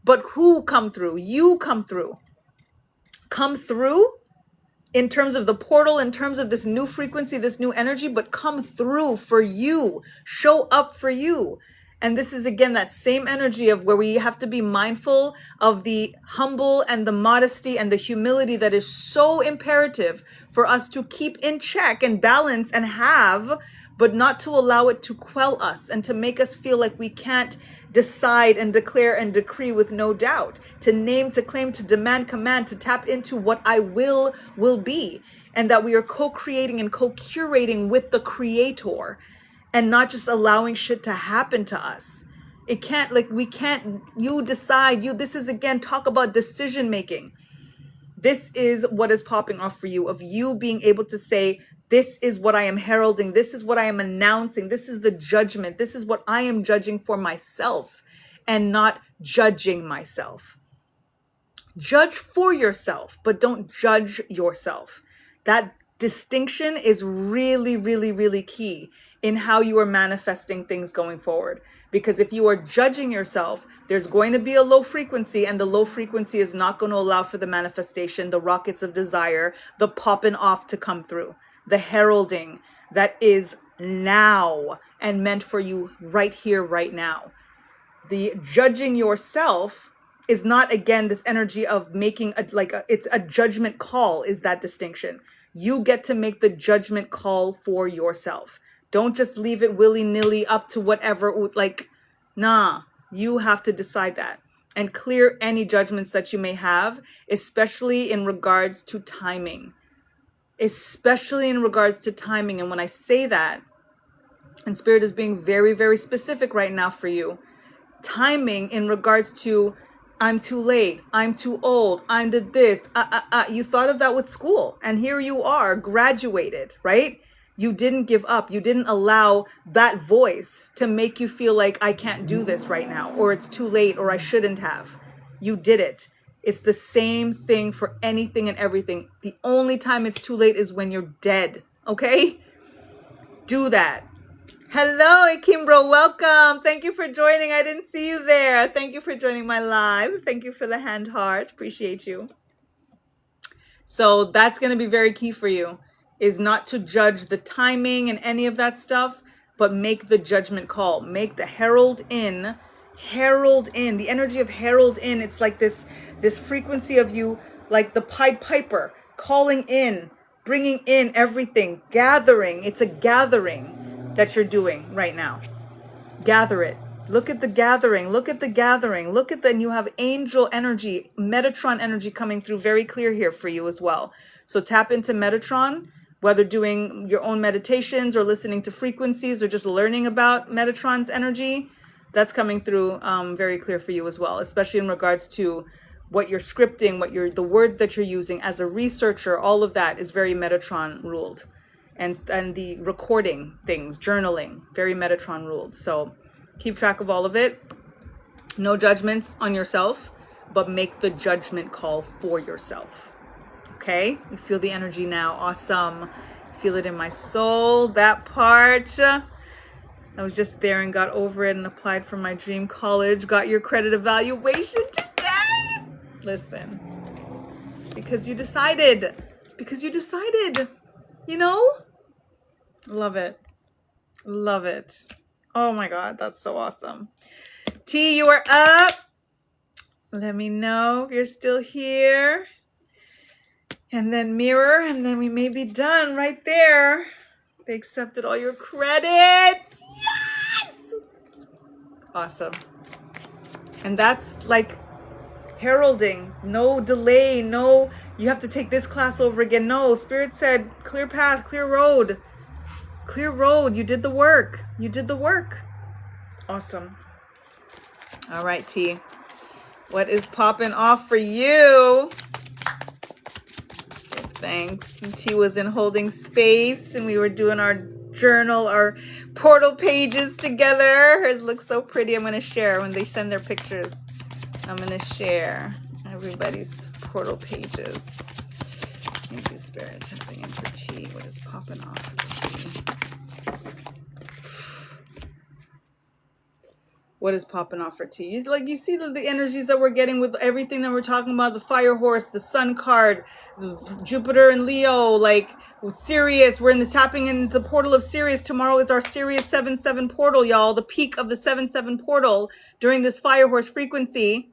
But who come through? You come through. Come through in terms of the portal, in terms of this new frequency, this new energy, but come through for you. Show up for you. And this is, again, that same energy of where we have to be mindful of the humble and the modesty and the humility that is so imperative for us to keep in check and balance and have, but not to allow it to quell us and to make us feel like we can't decide and declare and decree with no doubt, to name, to claim, to demand, command, to tap into what I will be, and that we are co-creating and co-curating with the Creator. And not just allowing shit to happen to us. It can't, like, we can't, you decide, this is, again, talk about decision making. This is what is popping off for you, of you being able to say, this is what I am heralding. This is what I am announcing. This is the judgment. This is what I am judging for myself and not judging myself. Judge for yourself, but don't judge yourself. That distinction is really, really, really key in how you are manifesting things going forward. Because if you are judging yourself, there's going to be a low frequency, and the low frequency is not going to allow for the manifestation, the rockets of desire, the popping off to come through, the heralding that is now and meant for you right here, right now. The judging yourself is not, again, this energy of making it's a judgment call, is that distinction. You get to make the judgment call for yourself. Don't just leave it willy-nilly up to whatever, like, nah, you have to decide that and clear any judgments that you may have, especially in regards to timing. And when I say that, and Spirit is being very, very specific right now for you, timing in regards to, I'm too late, I'm too old, I did this, you thought of that with school, and here you are, graduated, right? You didn't give up. You didn't allow that voice to make you feel like I can't do this right now, or it's too late, or I shouldn't have. You did it. It's the same thing for anything and everything. The only time it's too late is when you're dead, okay? Do that. Hello, Kimbro. Welcome. Thank you for joining. I didn't see you there. Thank you for joining my live. Thank you for the hand heart. Appreciate you. So that's going to be very key for you, is not to judge the timing and any of that stuff, but make the judgment call. Make the herald in, the energy of herald in. It's like this frequency of you, like the Pied Piper, calling in, bringing in everything, gathering. It's a gathering that you're doing right now. Gather it. Look at the gathering. Look at the gathering. Look at the, and you have angel energy, Metatron energy coming through very clear here for you as well. So tap into Metatron, whether doing your own meditations or listening to frequencies or just learning about Metatron's energy. That's coming through very clear for you as well, especially in regards to what you're scripting, the words that you're using as a researcher. All of that is very Metatron ruled. And the recording things, journaling, very Metatron ruled. So keep track of all of it. No judgments on yourself, but make the judgment call for yourself. Okay? You feel the energy now. Awesome. Feel it in my soul. That part. I was just there and got over it and applied for my dream college. Got your credit evaluation today. Listen. Because you decided. You know? Love it. Love it. Oh my God, that's so awesome. T, you are up. Let me know if you're still here. And then mirror, and then we may be done right there. They accepted all your credits. Yes! Awesome. And that's like heralding. No delay. No, you have to take this class over again. No, Spirit said clear path, clear road. Clear road. You did the work. You did the work. Awesome. All right, T. What is popping off for you? So thanks. T was in holding space and we were doing our journal, our portal pages together. Hers looks so pretty. I'm going to share when they send their pictures. I'm going to share everybody's portal pages. Thank you, Spirit. Tapping in for T. What is popping off for T? What is popping off for T? Like, you see the energies that we're getting with everything that we're talking about, the fire horse, the sun card, the Jupiter and Leo, like Sirius. We're in the tapping in the portal of Sirius. Tomorrow is our Sirius 7-7 portal, y'all. The peak of the 7-7 portal during this fire horse frequency.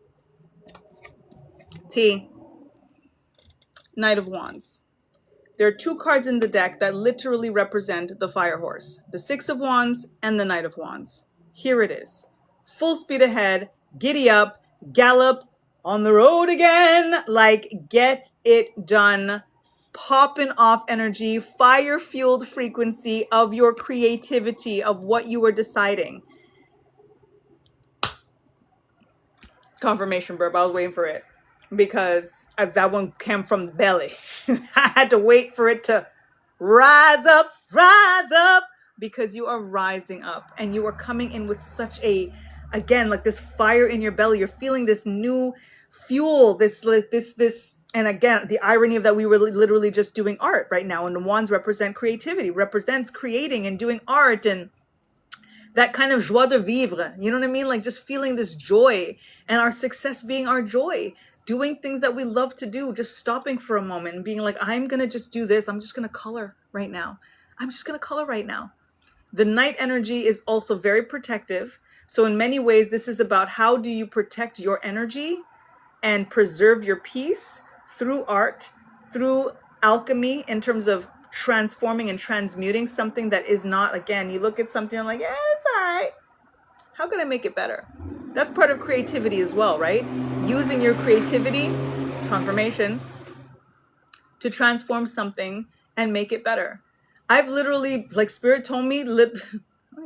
T. Knight of Wands. There are two cards in the deck that literally represent the fire horse. The Six of Wands and the Knight of Wands. Here it is. Full speed ahead, giddy up, gallop, on the road again. Like, get it done. Popping off energy, fire-fueled frequency of your creativity, of what you were deciding. Confirmation, Burp. I was waiting for it. Because that one came from the belly. I had to wait for it to rise up, because you are rising up and you are coming in with such a, again, like this fire in your belly. You're feeling this new fuel, this, and again, the irony of that we were literally just doing art right now, and the wands represent creativity, represents creating and doing art, and that kind of joie de vivre, you know what I mean? Like just feeling this joy and our success being our joy. Doing things that we love to do, just stopping for a moment and being like, I'm going to just do this. I'm just going to color right now. I'm just going to color right now. The night energy is also very protective. So in many ways, this is about how do you protect your energy and preserve your peace through art, through alchemy, in terms of transforming and transmuting something that is not, again, you look at something and like, yeah, it's all right. How can I make it better? That's part of creativity as well, right? Using your creativity, confirmation, to transform something and make it better. I've literally, like Spirit told me, I don't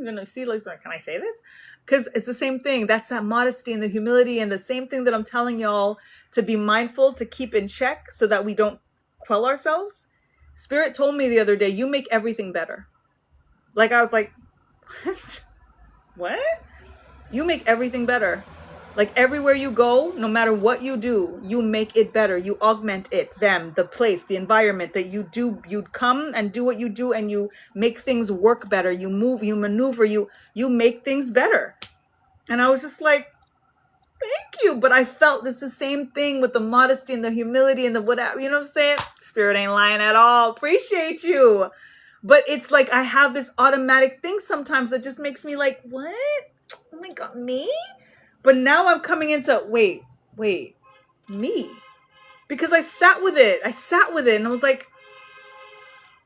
even know, see, like, can I say this? Because it's the same thing. That's that modesty and the humility and the same thing that I'm telling y'all to be mindful, to keep in check so that we don't quell ourselves. Spirit told me the other day, you make everything better. Like, I was like, what? You make everything better. Like everywhere you go, no matter what you do, you make it better. You augment it, them, the place, the environment that you do. You come and do what you do, and you make things work better. You move, you maneuver, you make things better. And I was just like, thank you. But I felt it's the same thing with the modesty and the humility and the whatever. You know what I'm saying? Spirit ain't lying at all. Appreciate you. But it's like I have this automatic thing sometimes that just makes me like, what? Oh my God, me? But now I'm coming into, wait, me? Because I sat with it. And I was like,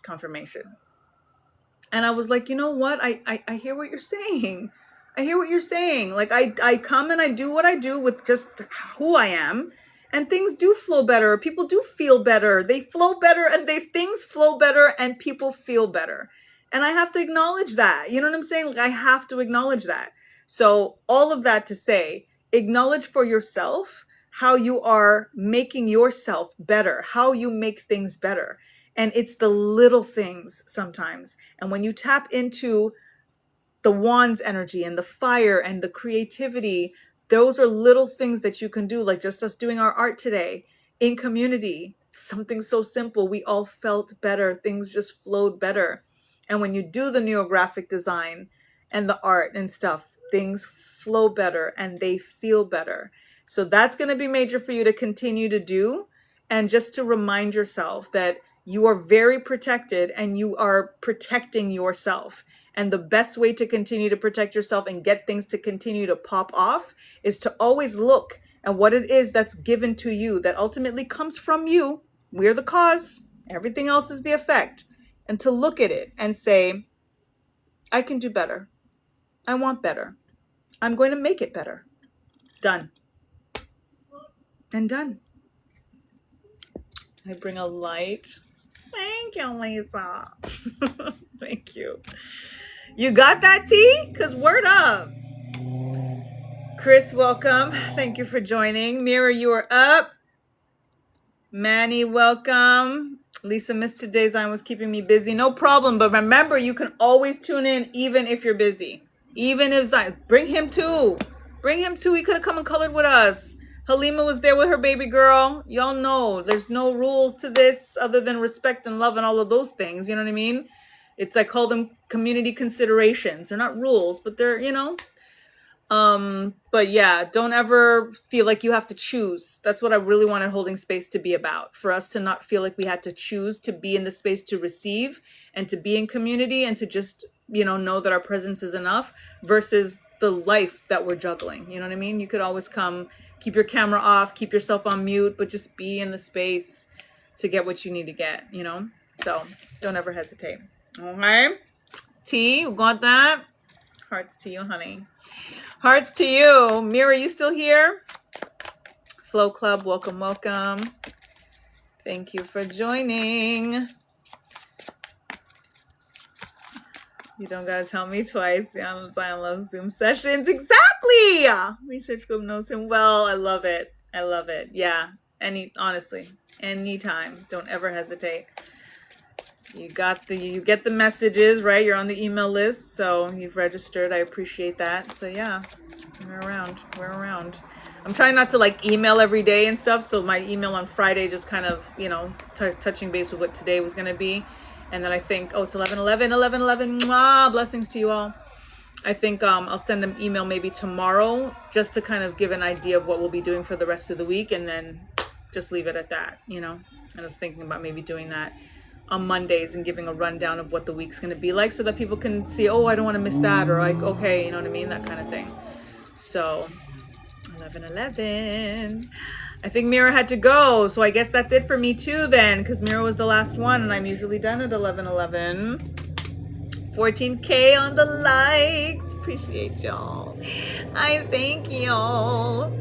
confirmation. And I was like, you know what? I hear what you're saying. I hear what you're saying. Like I come and I do what I do with just who I am. And things do flow better. People do feel better. They flow better and things flow better and people feel better. And I have to acknowledge that. You know what I'm saying? Like I have to acknowledge that. So all of that to say, acknowledge for yourself how you are making yourself better, how you make things better. And it's the little things sometimes. And when you tap into the wands energy and the fire and the creativity, those are little things that you can do, like just us doing our art today in community. Something so simple. We all felt better. Things just flowed better. And when you do the neurographic design and the art and stuff, things flow better and they feel better. So that's going to be major for you to continue to do. And just to remind yourself that you are very protected and you are protecting yourself. And the best way to continue to protect yourself and get things to continue to pop off is to always look at what it is that's given to you that ultimately comes from you. We're the cause. Everything else is the effect. And to look at it and say, I can do better. I want better. I'm going to make it better. Done. And done. I bring a light. Thank you, Lisa. Thank you. You got that, T? Because word up. Chris, welcome. Thank you for joining. Mira, you are up. Manny, welcome. Lisa missed today's line, was keeping me busy. No problem. But remember, you can always tune in even if you're busy. Even if Zion. Bring him too. Bring him too. He could have come and colored with us. Halima was there with her baby girl. Y'all know there's no rules to this other than respect and love and all of those things. You know what I mean? It's, I call them community considerations. They're not rules, but they're, you know. But yeah, don't ever feel like you have to choose. That's what I really wanted holding space to be about. For us to not feel like we had to choose to be in the space to receive and to be in community and to just, you know that our presence is enough versus the life that we're juggling. You know what I mean? You could always come, keep your camera off, keep yourself on mute, but just be in the space to get what you need to get, you know? So don't ever hesitate. Okay. T, you got that? Hearts to you, honey. Hearts to you. Mira, you still here? Flow Club, welcome, welcome. Thank you for joining. You don't gotta tell me twice. Zion loves Zoom sessions. Exactly. Research group knows him well. I love it. I love it. Yeah. Honestly, anytime. Don't ever hesitate. You get the messages, right? You're on the email list, so you've registered. I appreciate that. So yeah, we're around. I'm trying not to like email every day and stuff. So my email on Friday just kind of, touching base with what today was going to be. And then I think, it's 11/11. Mwah, blessings to you all. I think I'll send an email maybe tomorrow just to kind of give an idea of what we'll be doing for the rest of the week. And then just leave it at that, I was thinking about maybe doing that on Mondays and giving a rundown of what the week's going to be like so that people can see, I don't want to miss that, or like, okay, you know what I mean? That kind of thing. So 11/11. I think Mira had to go, so I guess that's it for me too then, because Mira was the last one and I'm usually done at 11:11. 14K on the likes. Appreciate y'all. I thank y'all.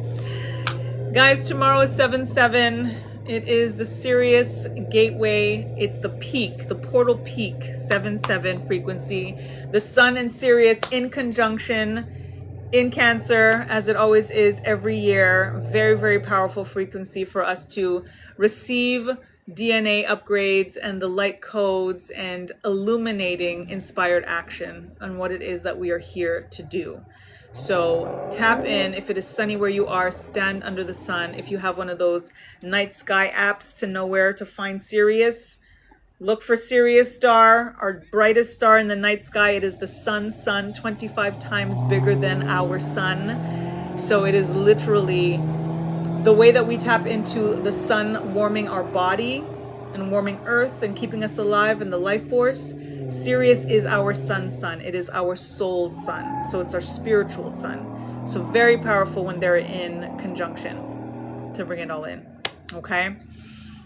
Guys, tomorrow is 7/7. It is the Sirius gateway. It's the peak, the portal peak, 7/7 frequency. The sun and Sirius in conjunction in Cancer, as it always is every year. Very, very powerful frequency for us to receive DNA upgrades and the light codes and illuminating inspired action on what it is that we are here to do. So tap in. If it is sunny where you are, stand under the sun. If you have one of those night sky apps to know where to find Sirius, look for Sirius star, our brightest star in the night sky. It is the sun, 25 times bigger than our sun. So it is literally the way that we tap into the sun warming our body and warming earth and keeping us alive and the life force. Sirius is our sun. It is our soul sun. So it's our spiritual sun. So very powerful when they're in conjunction to bring it all in. Okay.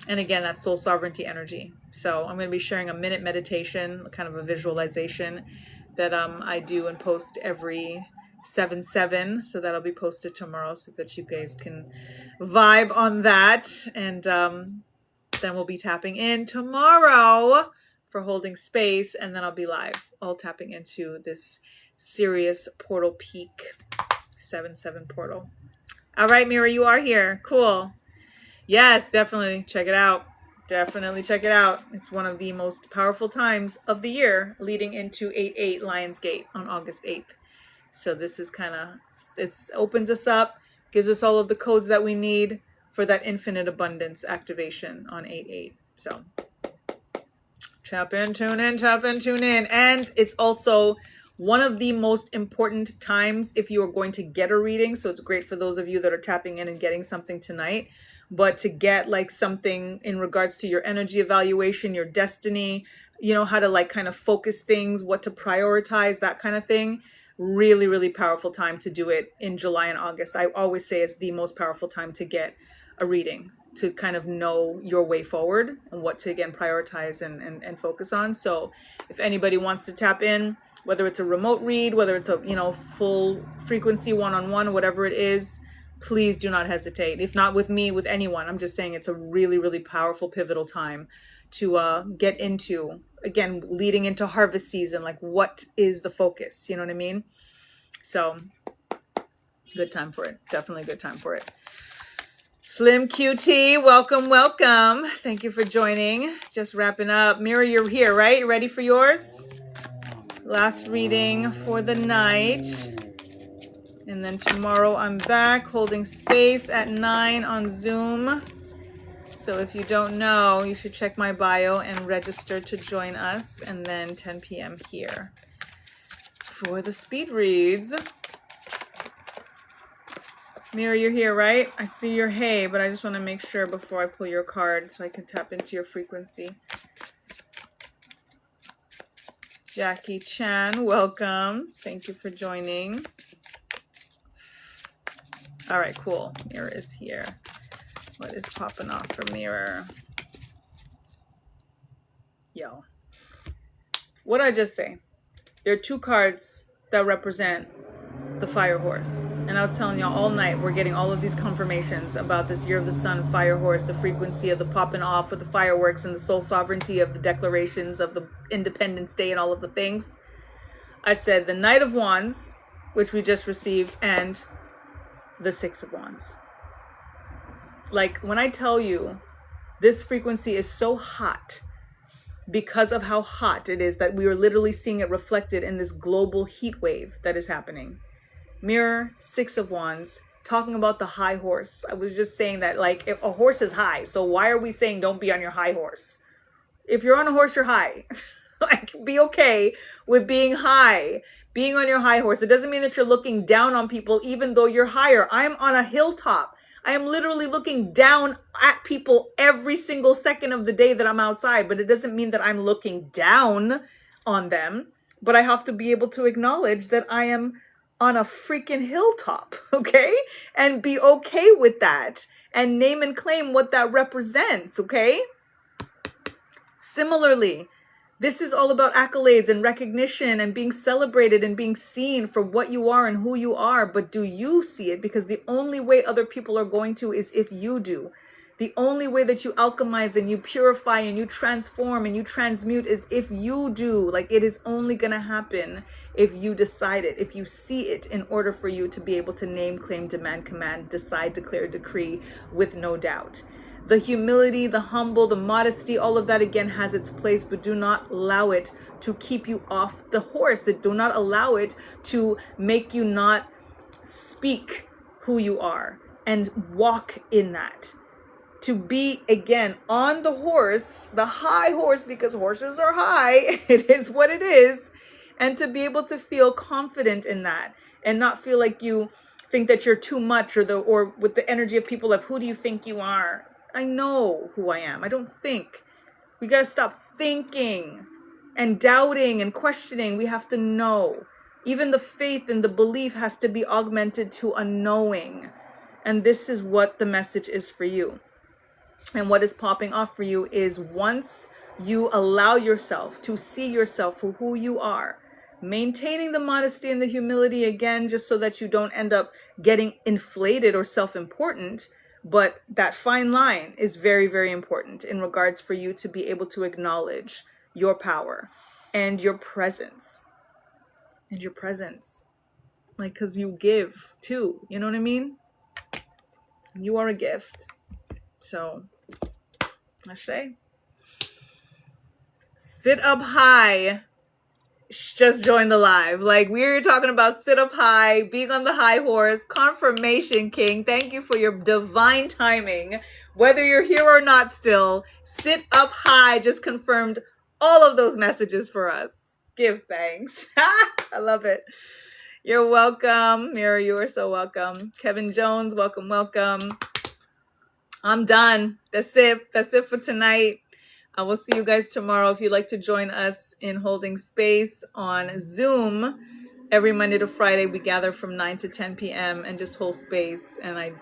And again, that's soul sovereignty energy. So I'm going to be sharing a minute meditation, kind of a visualization that I do and post every 7/7. So that'll be posted tomorrow so that you guys can vibe on that. And then we'll be tapping in tomorrow for holding space. And then I'll be live, all tapping into this Sirius portal peak 7/7 portal. All right, Mira, you are here. Cool. Yes, definitely check it out. Definitely check it out. It's one of the most powerful times of the year leading into 8/8 Lionsgate on August 8th. So this is kind of, it opens us up, gives us all of the codes that we need for that infinite abundance activation on 8/8. So tap in, tune in, tap in, tune in. And it's also one of the most important times if you are going to get a reading. So it's great for those of you that are tapping in and getting something tonight. But to get like something in regards to your energy evaluation, your destiny, you know, how to like kind of focus things, what to prioritize, that kind of thing. Really, really powerful time to do it in July and August. I always say it's the most powerful time to get a reading, to kind of know your way forward and what to, again, prioritize and focus on. So if anybody wants to tap in, whether it's a remote read, whether it's a, you know, full frequency one-on-one, whatever it is, please do not hesitate. If not with me, with anyone. I'm just saying it's a really, really powerful, pivotal time to get into, again, leading into harvest season. Like, what is the focus? You know what I mean? So good time for it. Definitely a good time for it. Slim QT, welcome, welcome. Thank you for joining. Just wrapping up. Mira, you're here, right? You ready for yours? Last reading for the night. And then tomorrow I'm back holding space at 9 on Zoom. So if you don't know, you should check my bio and register to join us. And then 10 p.m. here for the speed reads. Mira, you're here, right? I see your hey, but I just want to make sure before I pull your card so I can tap into your frequency. Jackie Chan, welcome. Thank you for joining. All right, cool. Mirror is here. What is popping off for Mirror? Yo. What did I just say? There are two cards that represent the fire horse. And I was telling y'all all night, we're getting all of these confirmations about this year of the sun fire horse, the frequency of the popping off with the fireworks and the soul sovereignty of the declarations of the Independence Day and all of the things. I said the Knight of Wands, which we just received, and the Six of Wands. Like, when I tell you this frequency is so hot because of how hot it is that we are literally seeing it reflected in this global heat wave that is happening. Mirror, Six of Wands, talking about the high horse. I was just saying that, like, if a horse is high, so why are we saying don't be on your high horse? If you're on a horse, you're high. Like, be okay with being high, being on your high horse. It doesn't mean that you're looking down on people, even though you're higher. I'm on a hilltop. I am literally looking down at people every single second of the day that I'm outside, but it doesn't mean that I'm looking down on them. But I have to be able to acknowledge that I am on a freaking hilltop, okay? And be okay with that and name and claim what that represents, okay? Similarly, this is all about accolades and recognition and being celebrated and being seen for what you are and who you are. But do you see it? Because the only way other people are going to is if you do. The only way that you alchemize and you purify and you transform and you transmute is if you do. Like, it is only going to happen if you decide it, if you see it, in order for you to be able to name, claim, demand, command, decide, declare, decree with no doubt. The humility, the humble, the modesty, all of that again has its place, but do not allow it to keep you off the horse. Do not allow it to make you not speak who you are and walk in that. To be, again, on the horse, the high horse, because horses are high, it is what it is, and to be able to feel confident in that and not feel like you think that you're too much, or with the energy of people of, who do you think you are? I know who I am. I don't think. We got to stop thinking and doubting and questioning. We have to know. Even the faith and the belief has to be augmented to a knowing. And this is what the message is for you. And what is popping off for you is, once you allow yourself to see yourself for who you are, maintaining the modesty and the humility, again, just so that you don't end up getting inflated or self-important. But that fine line is very, very important in regards for you to be able to acknowledge your power and your presence. And your presence. Like, because you give too. You know what I mean? You are a gift. So, Ashe. Sit up high. Just join the live. Like, we're talking about sit up high, being on the high horse, confirmation king. Thank you for your divine timing. Whether you're here or not still, sit up high just confirmed all of those messages for us. Give thanks. I love it. You're welcome. Mira, you are so welcome. Kevin Jones, welcome, welcome. I'm done. That's it. That's it for tonight. I will see you guys tomorrow. If you'd like to join us in holding space on Zoom, every Monday to Friday, we gather from 9 to 10 p.m. and just hold space. And I,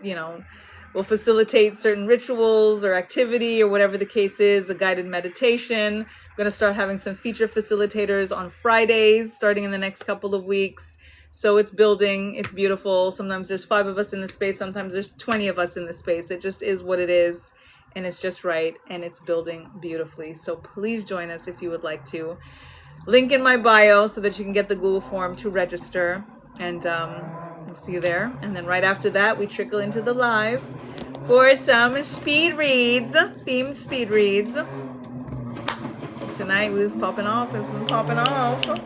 will facilitate certain rituals or activity or whatever the case is, a guided meditation. I'm going to start having some feature facilitators on Fridays, starting in the next couple of weeks. So it's building. It's beautiful. Sometimes there's 5 of us in the space. Sometimes there's 20 of us in the space. It just is what it is. And it's just right, and it's building beautifully. So please join us if you would like to. Link in my bio so that you can get the Google form to register. And we'll see you there. And then right after that, we trickle into the live for some speed reads, themed speed reads. Tonight was popping off. It's been popping off.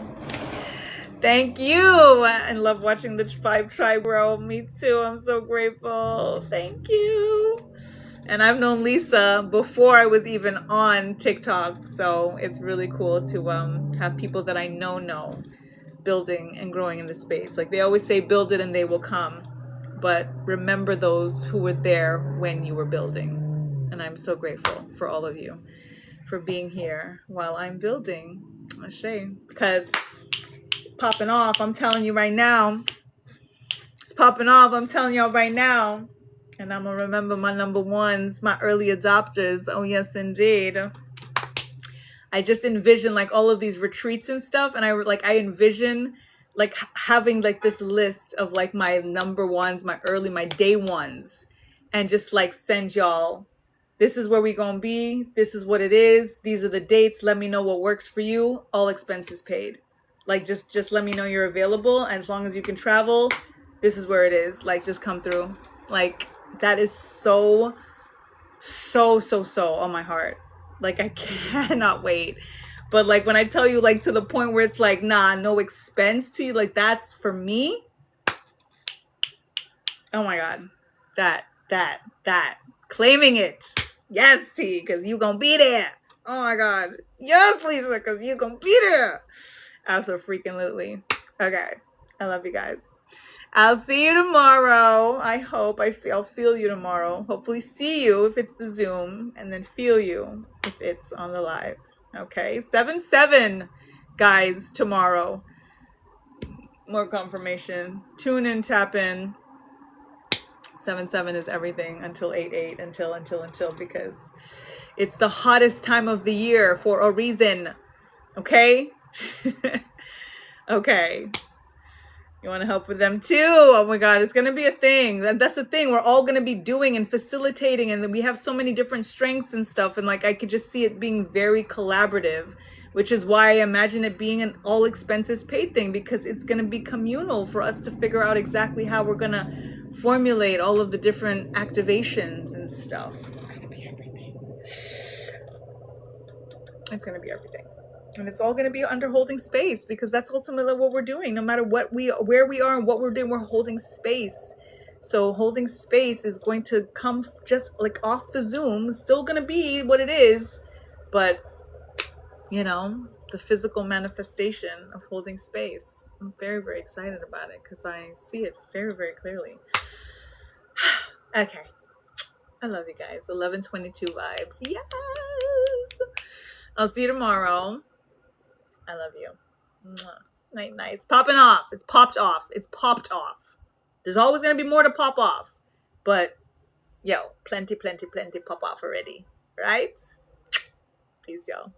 Thank you. I love watching the 5 Tribe grow. Me too. I'm so grateful. Thank you. And I've known Lisa before I was even on TikTok. So it's really cool to have people that I know building and growing in the space. Like they always say, build it and they will come. But remember those who were there when you were building. And I'm so grateful for all of you for being here while I'm building. Ashe. Because popping off, I'm telling you right now. It's popping off, I'm telling y'all right now. And I'm going to remember my number ones, my early adopters. Oh, yes, indeed. I just envision like all of these retreats and stuff. And I envision like having like this list of like my number ones, my day ones. And just like send y'all, this is where we going to be. This is what it is. These are the dates. Let me know what works for you. All expenses paid. Like just let me know you're available. And as long as you can travel, this is where it is. Like just come through. Like that is so on my heart. Like I cannot wait. But like when I tell you like to the point where it's like, nah, no expense to you, like that's for me. Oh my God. That. Claiming it. Yes, T, because you gonna be there. Oh my God. Yes, Lisa, because you gonna be there. Absolutely. Okay. I love you guys. I'll see you tomorrow. I hope I'll feel you tomorrow. Hopefully see you if it's the Zoom, and then feel you if it's on the live. Okay, 7/7, guys, tomorrow. More confirmation. Tune in, tap in. 7/7 is everything until 8/8, until, because it's the hottest time of the year for a reason. Okay? Okay. You want to help with them too? Oh my God, it's going to be a thing. That's the thing. We're all going to be doing and facilitating, and we have so many different strengths and stuff. And like, I could just see it being very collaborative, which is why I imagine it being an all expenses paid thing, because it's going to be communal for us to figure out exactly how we're going to formulate all of the different activations and stuff. It's going to be everything. It's going to be everything. And it's all going to be under holding space, because that's ultimately what we're doing. No matter where we are and what we're doing, we're holding space. So holding space is going to come just like off the Zoom. It's still going to be what it is, but the physical manifestation of holding space. I'm very, very excited about it because I see it very, very clearly. Okay. I love you guys. 1122 vibes. Yes. I'll see you tomorrow. I love you. Night, nice. Popping off. It's popped off. It's popped off. There's always going to be more to pop off. But, plenty pop off already. Right? Peace, y'all.